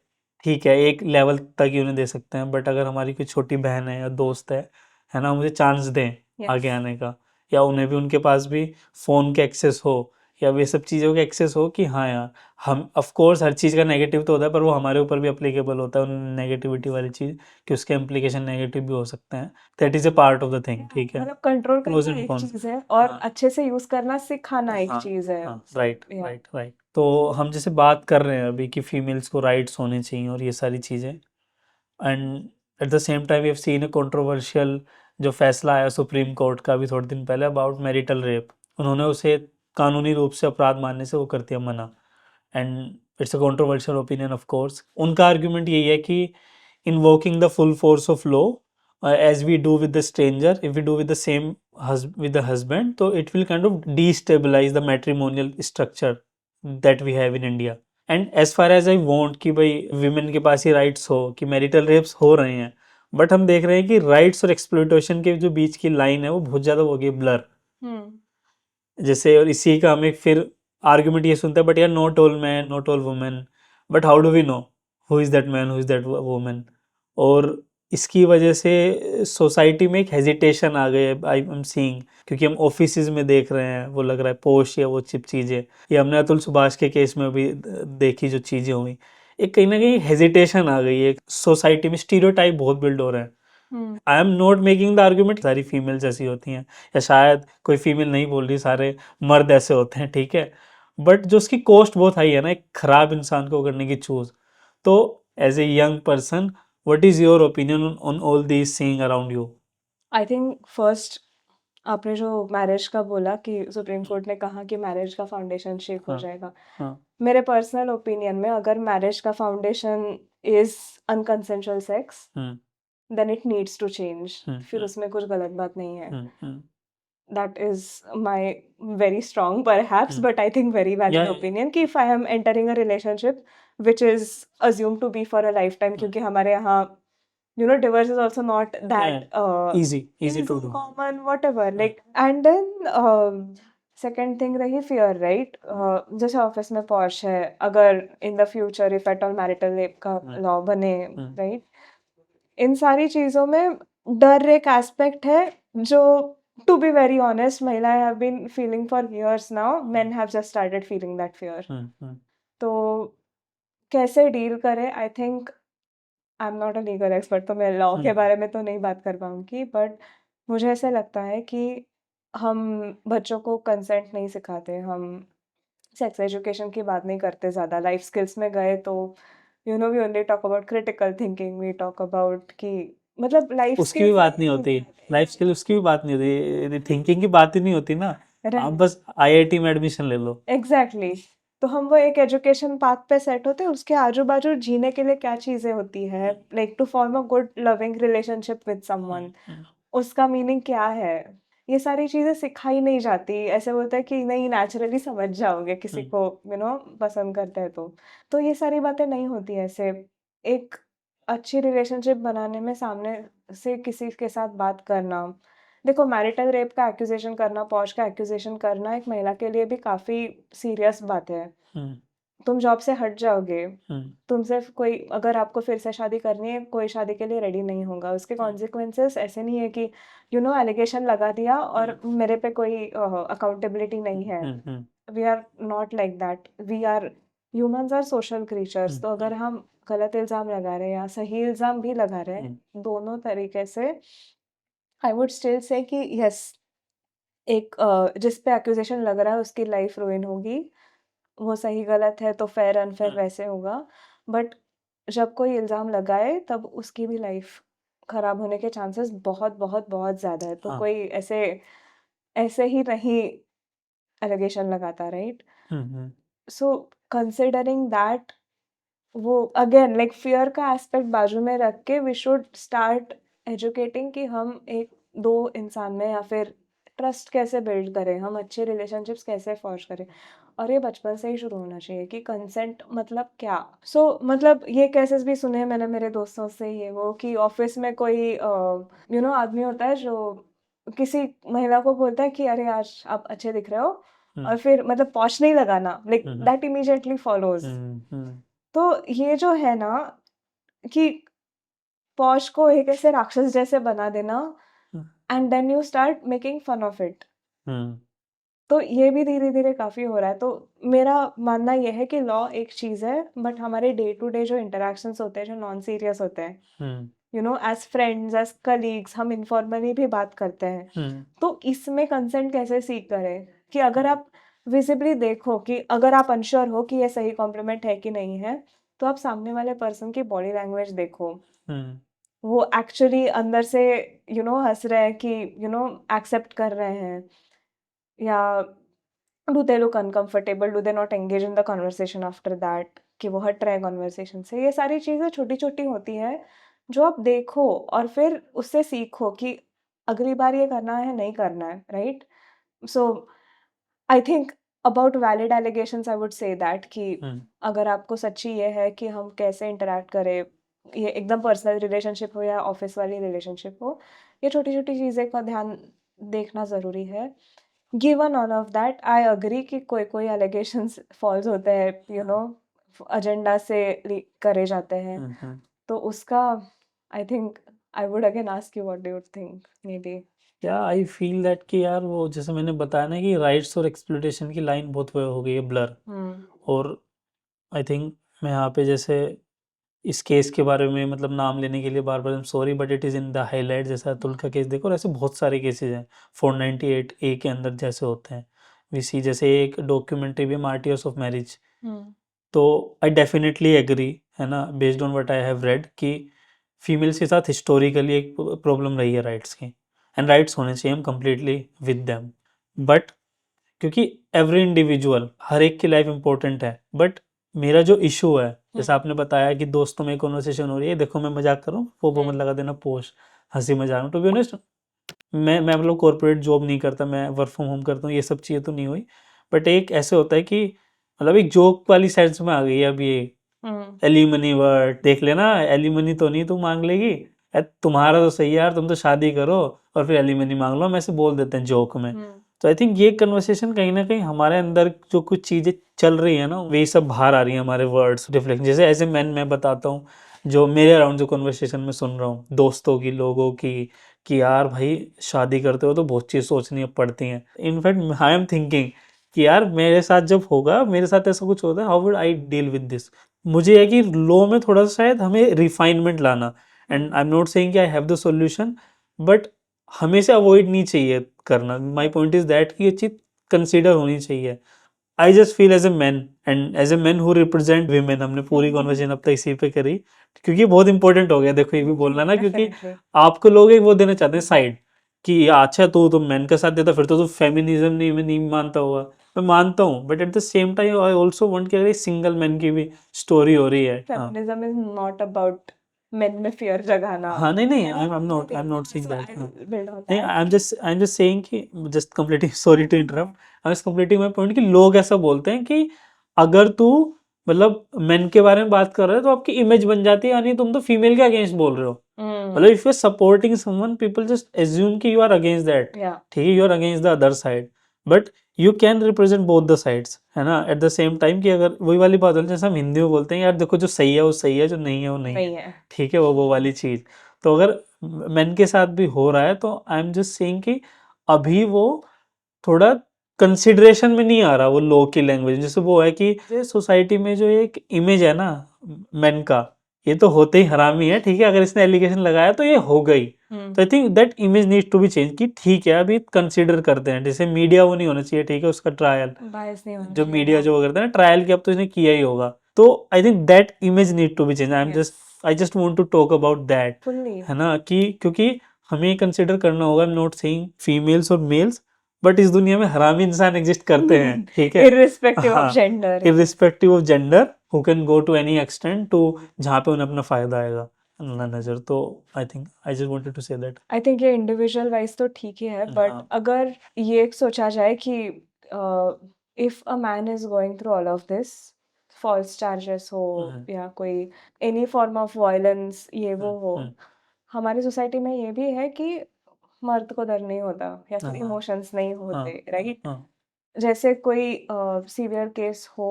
ठीक है एक लेवल तक ही उन्हें दे सकते हैं। बट अगर हमारी कोई छोटी बहन है या दोस्त है ना, मुझे चांस दें आगे यस। आने का, या उन्हें भी उनके पास भी फ़ोन के एक्सेस हो या वे सब चीज़ों के एक्सेस हो कि हाँ यार, हम ऑफ कोर्स हर चीज़ का नेगेटिव तो होता है पर वो हमारे ऊपर भी अप्लीकेबल होता है नेगेटिविटी वाली चीज़, कि उसके इम्प्लीकेशन नेगेटिव भी हो सकते हैं। That is a part of the thing, ठीक है। मतलब कंट्रोल प्रोज करना एंड एक कॉन्स। चीज है और हाँ अच्छे से यूज करना सिखाना एक हाँ चीज है। हाँ, राइट या राइट राइट। तो हम जैसे बात कर रहे हैं अभी कि फीमेल्स को राइट्स होने चाहिए और ये सारी चीज़ें, and at the same time we have seen a controversial जो फैसला आया सुप्रीम कोर्ट का अभी थोड़े दिन पहले अबाउट मैरिटल रेप, उन्होंने उसे कानूनी रूप से अपराध मानने से वो कर दिया मना, and it's a controversial opinion of course. उनका आर्ग्यूमेंट यही है कि invoking the full force of law, as we do with the stranger, if we do with the same with the husband, so it will kind of destabilize the matrimonial structure that we have in India. And as far as I want कि भाई women के पास ही rights हो, कि marital rapes हो रहे हैं, but हम देख रहे हैं कि राइट्स और एक्सप्लोइटेशन के जो बीच की लाइन है वो बहुत ज़्यादा हो गई ब्लर। जैसे और इसी का हमें फिर आर्ग्यूमेंट ये सुनते हैं, बट यार not all man not all women, but how do we know who is that man who is that women. और इसकी वजह से सोसाइटी में एक हेजिटेशन आ गई है, आई एम सीइंग, क्योंकि हम ऑफिस में देख रहे हैं वो लग रहा है पोश या वो चिप चीज़ें, ये हमने अतुल सुभाष के केस में भी देखी जो चीज़ें हुई, एक कहीं ना कहीं हेजिटेशन आ गई है सोसाइटी में, स्टीरियोटाइप बहुत बिल्ड हो रहे हैं। आई am not making the argument सारी फीमेल्स ऐसी होती हैं, या शायद कोई फीमेल नहीं बोल रही सारे मर्द ऐसे होते हैं, ठीक है, बट जो उसकी कॉस्ट बहुत हाई है ना एक खराब इंसान को करने की चूज। तो as a young person, what is your opinion on all these seeing around you? I think first आपने जो मैरिज का बोला कि सुप्रीम कोर्ट ने कहा कि मैरिज का फाउंडेशन शेक हो हाँ जाएगा, हाँ मेरे पर्सनल ओपिनियन में अगर मैरिज का foundation is unconsensual sex hmm then it needs to change. फिर हम्म उसमें कुछ गलत बात नहीं है। हम्म That is my very strong, perhaps, hmm but I think very valid या opinion कि if I am entering a relationship which is assumed to be for a lifetime, क्योंकि हमारे यहाँ divorce is also not that easy easy easy, to do. common, whatever. Like, and then second thing रही fear, right? जैसे office में posh है, अगर in the future if at all marital rape का law बने, right? इन सारी चीजों में डर एक एस्पेक्ट है जो, टू बी वेरी ऑनेस्ट, महिलाएं have been feeling for years now, men have just started feeling that fear. तो कैसे डील करें, I think I am not a legal expert, तो मैं लॉ के बारे में तो नहीं बात कर पाऊंगी, बट मुझे ऐसा लगता है कि हम बच्चों को कंसेंट नहीं सिखाते, हम सेक्स एजुकेशन की बात नहीं करते ज़्यादा। लाइफ स्किल्स में गए तो we only talk about critical thinking, we talk about कि मतलब लाइफ उसकी भी स्किल्स बात नहीं होती, लाइफ स्किल उसकी भी बात नहीं होती, थिंकिंग की बात ही नहीं होती ना। आप राइट, बस आईआईटी में एडमिशन ले लो। एग्जैक्टली। तो हम वो एक एजुकेशन पाथ पे सेट होते हैं, उसके आजू बाजू जीने के लिए क्या चीज़ें होती है, like to form a good loving relationship with someone, उसका मीनिंग क्या है, ये सारी चीज़ें सिखाई नहीं जाती। ऐसे बोलते हैं कि नहीं, नेचुरली समझ जाओगे किसी को पसंद करते हैं तो ये सारी बातें नहीं होती ऐसे। एक अच्छी रिलेशनशिप बनाने में सामने से किसी के साथ बात करना, देखो मैरिटल रेप का एक्यूजेशन करना, पॉश का एक्यूजेशन करना एक महिला के लिए भी काफ़ी सीरियस बात है। तुम जॉब से हट जाओगे, तुमसे कोई, अगर आपको फिर से शादी करनी है, कोई शादी के लिए रेडी नहीं होगा। उसके कॉन्सिक्वेंसेस ऐसे नहीं है कि एलिगेशन लगा दिया और मेरे पे कोई अकाउंटेबिलिटी नहीं है। We are not like that, we are humans are social creatures. तो अगर हम गलत इल्ज़ाम लगा रहे हैं या सही इल्ज़ाम भी लगा रहे हैं, दोनों तरीके से आई वुड स्टिल से कि यस, एक जिस पे एक्यूजेशन लग रहा है उसकी लाइफ रुइन होगी, वो सही गलत है तो फेयर अनफेयर वैसे होगा, बट जब कोई इल्ज़ाम लगाए तब उसकी भी लाइफ खराब होने के चांसेस बहुत बहुत बहुत ज़्यादा है। तो हाँ कोई ऐसे ऐसे ही नहीं एलिगेशन लगाता, राइट? सो कंसिडरिंग दैट, वो अगेन लाइक फियर का एस्पेक्ट बाजू में रख के वी शुड स्टार्ट एजुकेटिंग कि हम एक दो इंसान में या फिर ट्रस्ट कैसे बिल्ड करें, हम अच्छे रिलेशनशिप्स कैसे फॉर्ज करें। और ये बचपन से ही शुरू होना चाहिए कि कंसेंट मतलब क्या। मतलब ये केसेस भी सुने हैं मैंने मेरे दोस्तों से, ये वो कि ऑफिस में कोई आदमी होता है जो किसी महिला को बोलता है कि अरे आज आप अच्छे दिख रहे हो, और फिर मतलब पॉश नहीं लगाना, like hmm, that immediately follows. Hmm, तो ये जो है ना कि पॉश को एक ऐसे राक्षस जैसे बना देना, and then you start making fun of it. Hmm, तो ये भी धीरे धीरे काफी हो रहा है। तो मेरा मानना यह है कि लॉ एक चीज है, बट हमारे डे टू डे जो इंटरेक्शंस होते हैं जो नॉन सीरियस होते हैं, hmm, you know as friends as colleagues, हम इनफॉर्मली भी बात करते हैं। हम्म, तो इसमें कंसेंट कैसे सीख करें कि अगर आप विजिबली देखो कि अगर आप अनश्योर हो कि ये सही कॉम्प्लीमेंट है कि नहीं है, तो आप सामने वाले पर्सन की बॉडी लैंग्वेज देखो, हम्म, वो एक्चुअली अंदर से हंस रहे हैं कि एक्सेप्ट कर रहे हैं, या do they look uncomfortable, do they not engage in the conversation after that, कि वो हट रहे हैं कन्वर्सेशन से। ये सारी चीज़ें छोटी छोटी होती है जो आप देखो और फिर उससे सीखो कि अगली बार ये करना है नहीं करना है, right? So I think about valid allegations I would say that कि हम्म, अगर आपको सच्ची ये है कि हम कैसे इंटरेक्ट करें, ये एकदम पर्सनल रिलेशनशिप हो या ऑफिस वाली रिलेशनशिप हो, ये छोटी छोटी चीज़ें का ध्यान देखना ज़रूरी है। Given all of that, I agree कि कोई कोई एलिगेशंस फॉल्स होते हैं, एजेंडा से करे जाते हैं। हम्म। तो उसका आई think I would again ask you what do you think may be. क्या आई फील दैट कि यार वो जैसे मैंने बताया ना कि राइट्स और एक्सप्लॉयटेशन की लाइन बहुत वो हो गई है ब्लर। हम्म और आई थिंक मैं यहाँ पे जैसे इस केस के बारे में मतलब नाम लेने के लिए बार बार I am sorry but it is in the highlight. जैसे अतुल का केस देखो और ऐसे बहुत सारे केसेस हैं 498A के अंदर जैसे होते हैं। वी सी जैसे एक डॉक्यूमेंट्री भी मार्टियर्स ऑफ मैरिज। हम्म तो आई डेफिनेटली एग्री है ना based on what I have read कि फीमेल्स के साथ हिस्टोरिकली एक प्रॉब्लम रही है राइट्स की। एंड राइट्स होने चाहिए, हम कंप्लीटली विद देम। बट क्योंकि एवरी इंडिविजुअल हर एक की लाइफ इंपॉर्टेंट है। बट मेरा जो इशू है जैसे आपने बताया कि दोस्तों में कॉन्वर्सेशन हो रही है, देखो मैं मजाक कर रहा हूँ वो मत लगा देना पोस्ट, हंसी मजाक में। टू बी ऑनेस्ट मैं मतलब कॉर्पोरेट जॉब नहीं करता, मैं वर्क फ्रॉम होम करता हूँ, ये सब चीज़ें तो नहीं हुई। बट एक ऐसे होता है कि मतलब एक जोक वाली सेंस में आ गई है अब ये हम्म एलिमनी वर्ड देख लेना। एलिमनी तो नहीं तू मांग लेगी, तुम्हारा तो सही है यार, तुम तो शादी करो और फिर एलिमनी मांग लो, हम ऐसे बोल देते हैं जोक में। हम्म तो आई थिंक ये कन्वर्सेशन कहीं ना कहीं हमारे अंदर जो कुछ चीज़ें चल रही है ना वही सब बाहर आ रही है हमारे वर्ड्स रिफ्लेक्ट। जैसे एज ए मैन मैं बताता हूँ जो मेरे अराउंड जो कन्वर्सेशन में सुन रहा हूँ दोस्तों की लोगों की कि यार भाई शादी करते हो तो बहुत चीज़ सोचनी पड़ती हैं। इनफैक्ट आई एम थिंकिंग कि यार मेरे साथ जब होगा, मेरे साथ ऐसा कुछ होता है, how would I deal with this. मुझे है कि लॉ में थोड़ा सा शायद हमें रिफाइनमेंट लाना। And I am not saying कि I have the solution, but हमें से अवॉइड नहीं चाहिए करना। माई पॉइंट इज दैट कि ये चीज़ कंसिडर होनी चाहिए। I just feel as a man and as a man who represent women, हमने पूरी कॉन्वर्सेशन अब तक इसी पे करी क्योंकि ये बहुत इंपॉर्टेंट हो गया। देखो ये भी बोलना ना, क्योंकि डेफिनेटली। आपको लोग एक वो देना चाहते हैं साइड कि अच्छा तू मैन का साथ देता फिर तो तू फेमिनिज्म नहीं मानता होगा। मैं मानता हूँ but at the same time I also want कि अगर एक सिंगल मैन की भी स्टोरी हो रही है। हाँ feminism is not about men में फियर जगाना, हाँ नहीं नहीं है आई ना? I am not saying so that. I हाँ बिल्ड ऑन नहीं दैट कि आई एम जस्ट सेइंग कि just completing sorry to interrupt, I am just completing my point कि लोग ऐसा बोलते हैं कि अगर तू मतलब मेन के बारे में बात कर रहे हो तो आपकी इमेज बन जाती है, यानी तुम तो फीमेल के अगेंस्ट बोल रहे हो। मतलब if you are supporting someone people just assume कि यू आर अगेंस्ट दैट। या ठीक है, you are against the other side but you can represent both the sides, है ना। एट द सेम टाइम कि अगर वही वाली बात होती है जैसे हम हिंदी में बोलते हैं यार देखो जो सही है वो सही है, जो नहीं है वो नहीं नहीं है। है। ठीक है, वो वाली चीज़। तो अगर मेन के साथ भी हो रहा है तो आई एम जस्ट सेइंग कि अभी वो थोड़ा कंसिडरेशन में नहीं आ रहा वो लॉ की लैंग्वेज। जैसे वो है कि सोसाइटी में जो एक इमेज है ना मेन का, ये तो होते ही हरामी है, ठीक है, अगर इसने एलिगेशन लगाया तो ये हो गई। तो I think that image need to be change कि ठीक है अभी कंसिडर करते हैं। जैसे मीडिया वो नहीं होना चाहिए, ठीक है, उसका ट्रायल बायस नहीं होना जो चाहिए, मीडिया हाँ। जो करता है ना ट्रायल की, अब तो इसने किया ही होगा। तो I think that image need to be change. I just want to talk about that, fully. है ना, कि क्योंकि हमें कंसिडर करना होगा। I am not saying females और मेल्स, बट इस दुनिया में हरामी इंसान एग्जिस्ट करते हैं, ठीक है। इर्रिस्पेक्टिव ऑफ हाँ, gender. Irrespective of gender who can go to any extent to जहाँ पे उन्हें अपना फायदा आएगा नजर। तो I think I just wanted to say that. I think ये इंडिविजुअल वाइज तो ठीक ही है, बट हाँ अगर ये सोचा जाए कि if a man is going through all of this, false charges हो हम्म, या कोई एनी फॉर्म ऑफ वायलेंस ये वो हो, हम्म, हमारी सोसाइटी में ये भी है कि मर्द को डर नहीं होता या फिर हाँ इमोशंस नहीं हाँ होते, राइट? हाँ जैसे कोई सीवियर केस हो,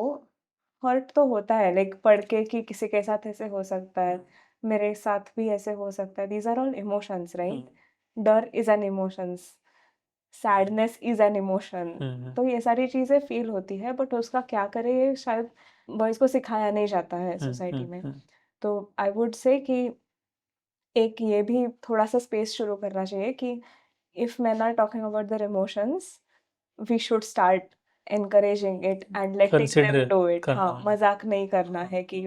हर्ट तो होता है, लाइक पढ़ के कि किसी के साथ ऐसे हो सकता है, मेरे साथ भी ऐसे हो सकता है, these are all emotions, right? डर is an emotions, sadness is an emotion, तो ये सारी चीजें फील होती है, बट उसका क्या करे ये शायद बॉयज को सिखाया नहीं जाता है सोसाइटी में। तो आई वुड से कि एक ये भी थोड़ा सा स्पेस शुरू करना चाहिए कि if men are talking about their emotions, we should start encouraging it and letting them consider do it. हाँ, करना मजाक नहीं करना है कि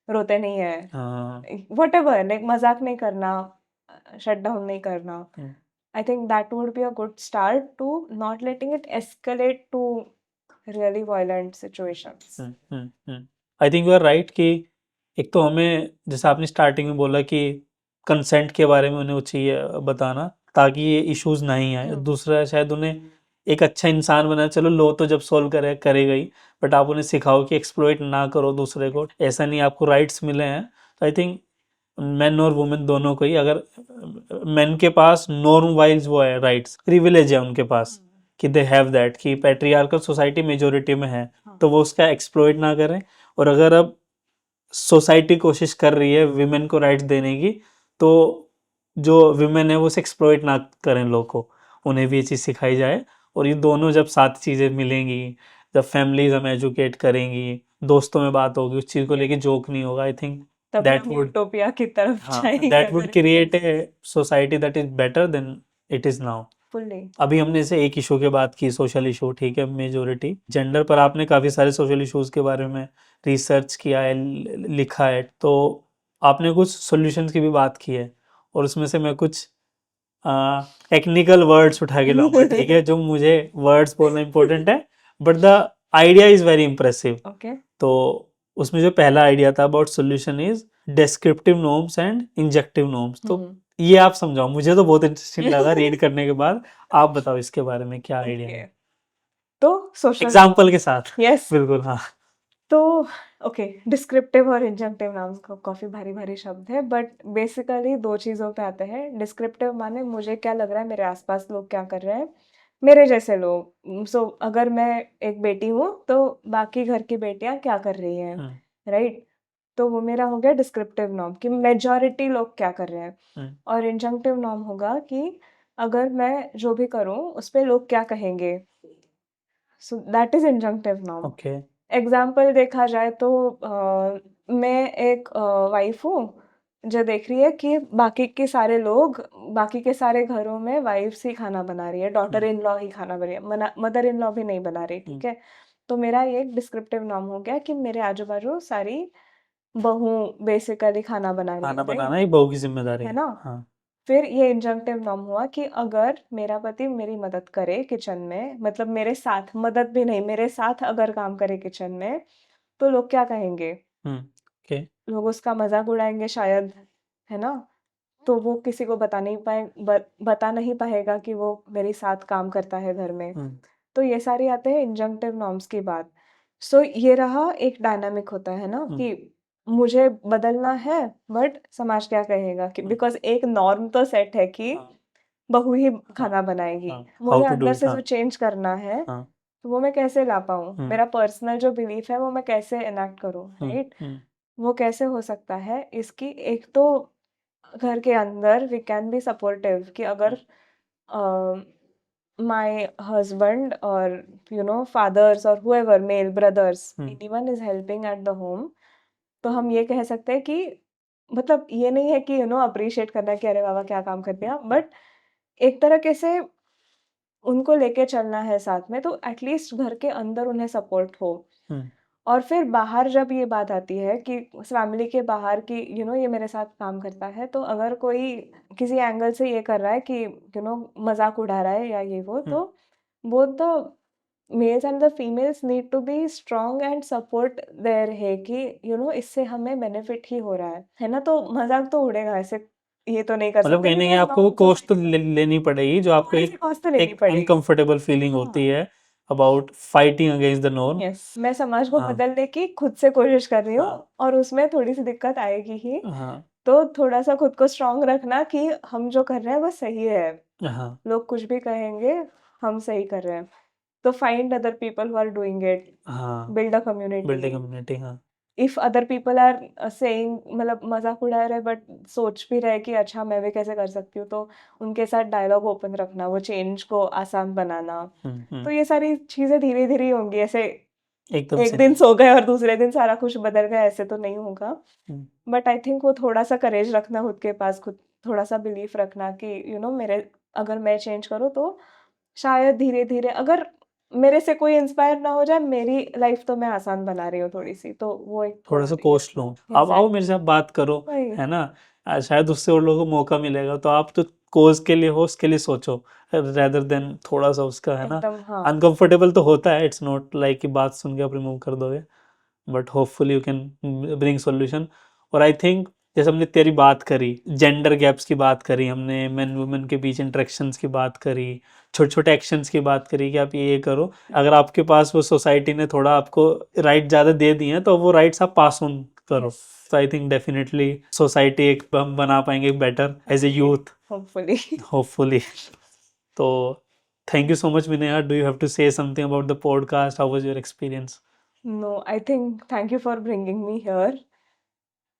रोते नहीं है, हाँ whatever, like मजाक नहीं करना, shut down नहीं करना. I think that would be a good start to not letting it escalate to really violent situations. I think you are right कि एक तो हमें जैसे आपने स्टार्टिंग में बोला कि कंसेंट के बारे में उन्हें चाहिए बताना ताकि ये इश्यूज नहीं आए। दूसरा शायद उन्हें एक अच्छा इंसान बनाना, चलो लो तो जब सॉल्व करेगा ही, बट आप उन्हें सिखाओ कि एक्सप्लॉइट ना करो दूसरे को, ऐसा नहीं आपको राइट्स मिले हैं। तो आई थिंक मेन और वुमेन दोनों को ही, अगर मेन के पास नॉर्म वाइज वो है राइट्स, प्रिविलेज है उनके पास कि दे हैव दैट, कि पैट्रियार्कल सोसाइटी मेजोरिटी में है, तो वो उसका एक्सप्लॉइट ना करें। और अगर अब सोसाइटी कोशिश कर रही है विमेन को राइट्स देने की, तो जो विमेन है वो उसे एक्सप्लॉइट ना करें, लोग को उन्हें भी ये चीज़ सिखाई जाए। और ये दोनों जब साथ चीज़ें मिलेंगी, जब फैमिलीज हम एजुकेट करेंगी, दोस्तों में बात होगी, उस चीज़ को लेके जोक नहीं होगा, आई थिंक तभी दैट हम वुड यूटोपिया की तरफ हाँ जाएंगे दैट वुड अगर create a society that is better than it is now. Fully. अभी हमने से एक इशू की बात की, सोशल इशू, ठीक है, मेजोरिटी जेंडर पर आपने काफ़ी सारे सोशल इश्यूज के बारे में रिसर्च किया है, लिखा है, तो आपने कुछ सॉल्यूशंस की भी बात की है, और उसमें से मैं कुछ टेक्निकल वर्ड्स उठा के लाऊंगा, ठीक है, जो मुझे वर्ड्स बोलना इंपॉर्टेंट है, but the idea is very impressive. Okay. तो उसमें जो पहला आइडिया था about solution is descriptive norms and injective norms. तो ये आप समझाओ, मुझे तो बहुत इंटरेस्टिंग लगा रीड करने के बाद, आप बताओ इसके बारे में क्या आइडिया है, तो सोशल एग्जाम्पल के साथ। यस बिल्कुल हाँ। तो ओके, डिस्क्रिप्टिव और इंजंक्टिव नाउन्स को काफ़ी भारी भारी शब्द है, बट बेसिकली दो चीज़ों पे आते हैं। डिस्क्रिप्टिव माने मुझे क्या लग रहा है, मेरे आसपास लोग क्या कर रहे हैं, मेरे जैसे लोग। सो अगर मैं एक बेटी हूँ तो बाकी घर की बेटियां क्या कर रही हैं, राइट? तो वो मेरा हो गया डिस्क्रिप्टिव नॉर्म कि मेजॉरिटी लोग क्या कर रहे हैं। और इंजंक्टिव नॉर्म होगा कि अगर मैं जो भी करूँ उस पर लोग क्या कहेंगे, so that is injunctive norm. Okay example देखा जाए तो मैं एक वाइफ हूँ जो देख रही है कि बाकी के सारे घरों में वाइफ्स ही खाना बना रही है, डॉटर इन लॉ ही खाना बना रही है, मदर इन लॉ भी नहीं बना रही, ठीक है? तो मेरा ये एक डिस्क्रिप्टिव नॉर्म हो गया कि मेरे आजू बाजू सारी बहू बेसिकली खाना बना रही खाना है, बनाना right? ही बहू की जिम्मेदारी है है। ना? हाँ फिर ये इंजंक्टिव नॉर्म हुआ कि अगर मेरा पति मेरी मदद करे किचन में, मतलब मेरे साथ, मदद भी नहीं, मेरे साथ अगर काम करे किचन में, तो लोग क्या कहेंगे? ओके लोग उसका मजाक उड़ाएंगे शायद, है ना? तो वो किसी को बता नहीं पाएगा कि वो मेरे साथ काम करता है घर में। तो ये सारी आते हैं इंजंक्टिव नॉर्म्स की बात। सो ये रहा एक डायनामिक होता है ना कि मुझे बदलना है, बट समाज क्या कहेगा, कि बिकॉज एक नॉर्म तो सेट है कि बहू ही खाना बनाएगी। मुझे अंदर से जो चेंज करना है, तो वो मैं कैसे ला पाऊँ? मेरा पर्सनल जो बिलीफ है वो मैं कैसे एनैक्ट करूँ, राइट? वो कैसे हो सकता है? इसकी एक तो घर के अंदर वी कैन बी सपोर्टिव कि अगर my husband or fathers or whoever, male brothers, anyone is helping at the home, तो हम ये कह सकते हैं कि मतलब ये नहीं है कि अप्रिशिएट करना है कि अरे बाबा क्या काम कर दिया, बट एक तरीके से उनको लेके चलना है साथ में, तो एटलीस्ट घर के अंदर उन्हें सपोर्ट हो। और फिर बाहर जब ये बात आती है कि फैमिली के बाहर कि ये मेरे साथ काम करता है, तो अगर कोई किसी एंगल से ये कर रहा है कि मजाक उड़ा रहा है या ये वो, तो both the males and the females need to be strong and support there है कि इससे हमें बेनिफिट ही हो रहा है ना? तो मजाक तो उड़ेगा, ऐसे ये तो नहीं कर मतलब सकते कहीं ना कहीं because आपको norms कॉस्ट तो society लेनी पड़ेगी, जो आपको थोड़ी सी कॉस्ट तो लेनी एक पड़ेगी। अनकंफर्टेबल फीलिंग होती है about fighting against the norm. Yes, मैं समाज को हाँ बदलने की खुद से कोशिश कर रही हूँ, हाँ और उसमें थोड़ी सी दिक्कत आएगी ही। हाँ तो थोड़ा सा खुद को स्ट्रांग रखना कि हम जो कर रहे हैं वो सही है, हाँ लोग कुछ भी कहेंगे, हम सही कर रहे हैं। तो find other people who are doing it, हाँ, build a build a community. Community, हाँ। If other people are saying, मतलब मजाक उड़ा रहे बट सोच भी रहे कि अच्छा मैं भी कैसे कर सकती हूँ, तो उनके साथ डायलॉग ओपन रखना, वो चेंज को आसान बनाना। तो ये सारी चीजें धीरे धीरे होंगी, ऐसे एकदम एक से दिन नहीं। सो गए और दूसरे दिन सारा कुछ बदल गया, ऐसे तो नहीं होगा। हम्म, बट आई थिंक वो थोड़ा सा करेज रखना खुद के पास, खुद थोड़ा सा बिलीफ रखना कि मेरे, अगर मैं चेंज करूँ तो शायद धीरे धीरे, अगर मेरे से कोई इंस्पायर ना हो जाए, मेरी लाइफ तो मैं आसान बना रही हूँ थोड़ी सी, तो वो एक थोड़ा सा थोड़ा कोस्ट लो, अब आओ मेरे एग्जैक्टली साथ बात करो, वही है ना। शायद उससे और लोगों को मौका मिलेगा, तो आप तो कोज के लिए हो, उसके लिए सोचो, रेदर देन थोड़ा सा उसका, है ना। एकदम, हाँ अनकंफर्टेबल तो होता है, इट्स नॉट लाइक कि बात सुन के आप रिमूव कर दोगे, but hopefully you can bring solution. और आई थिंक जैसे हमने तेरी बात करी, जेंडर गैप्स की बात करी, हमने मेन वुमेन के बीच इंटरेक्शंस की बात करी, छोटे छोटे एक्शंस की बात करी कि आप ये करो, अगर आपके पास वो सोसाइटी ने थोड़ा आपको राइट ज़्यादा दे दिए हैं, तो वो राइट्स आप पास ऑन करो। यस, तो आई थिंक डेफिनेटली सोसाइटी एक हम बना पाएंगे better as a youth, hopefully. Hopefully. तो thank you so much Vinaya, do you have to say something about the podcast, how was your experience? No, I think thank you for bringing me here.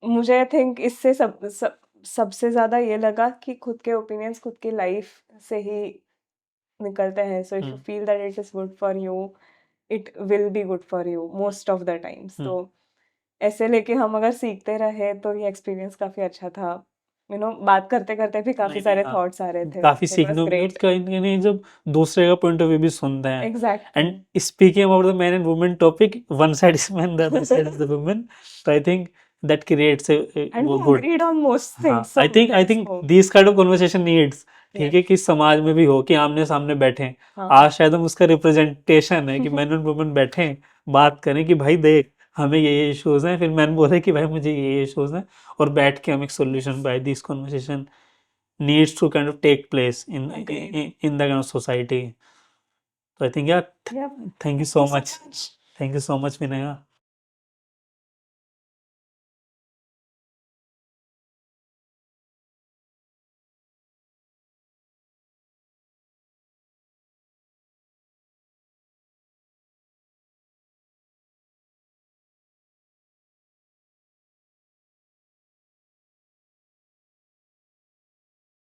मुझे I think इससे सबसे ज्यादा ये लगा कि खुद के ओपिनियंस खुद की लाइफ से ही निकलते हैं। So if you feel that it is good for you, it will be good for you most of the times. तो ऐसे लेके हम अगर सीखते रहे तो ये एक्सपीरियंस काफी अच्छा था। बात करते करते भी काफी नहीं नहीं, सारे हाँ, थॉट्स आ रहे थे। काफी इट वाज सीखने को मिला, और ग्रेट। कहीं ना कहीं जब दूसरे का पॉइंट ऑफ व्यू भी सुनते हैं। Exactly. And speaking about the man and women topic, one side is man, the other side is the women, तो I think that creates and वो we good. Agreed on most हाँ, things, so I let's think hope. This kind of conversation needs, ठीक है, yes, कि समाज में भी हो, कि आमने सामने बैठे। हाँ, आज शायद हम उसका रिप्रेजेंटेशन है कि मैन एंड वुमेन बैठे, बात करें कि भाई देख, हमें ये इश्यूज हैं, फिर मैन बोले कि भाई मुझे ये इश्यूज हैं, और बैठ के हम एक solution by this conversation needs to kind of take place agreed. in the kind of society. So I think, yeah, Yep. thank you Thank so you so much. much. Thank you so much, Vinaya.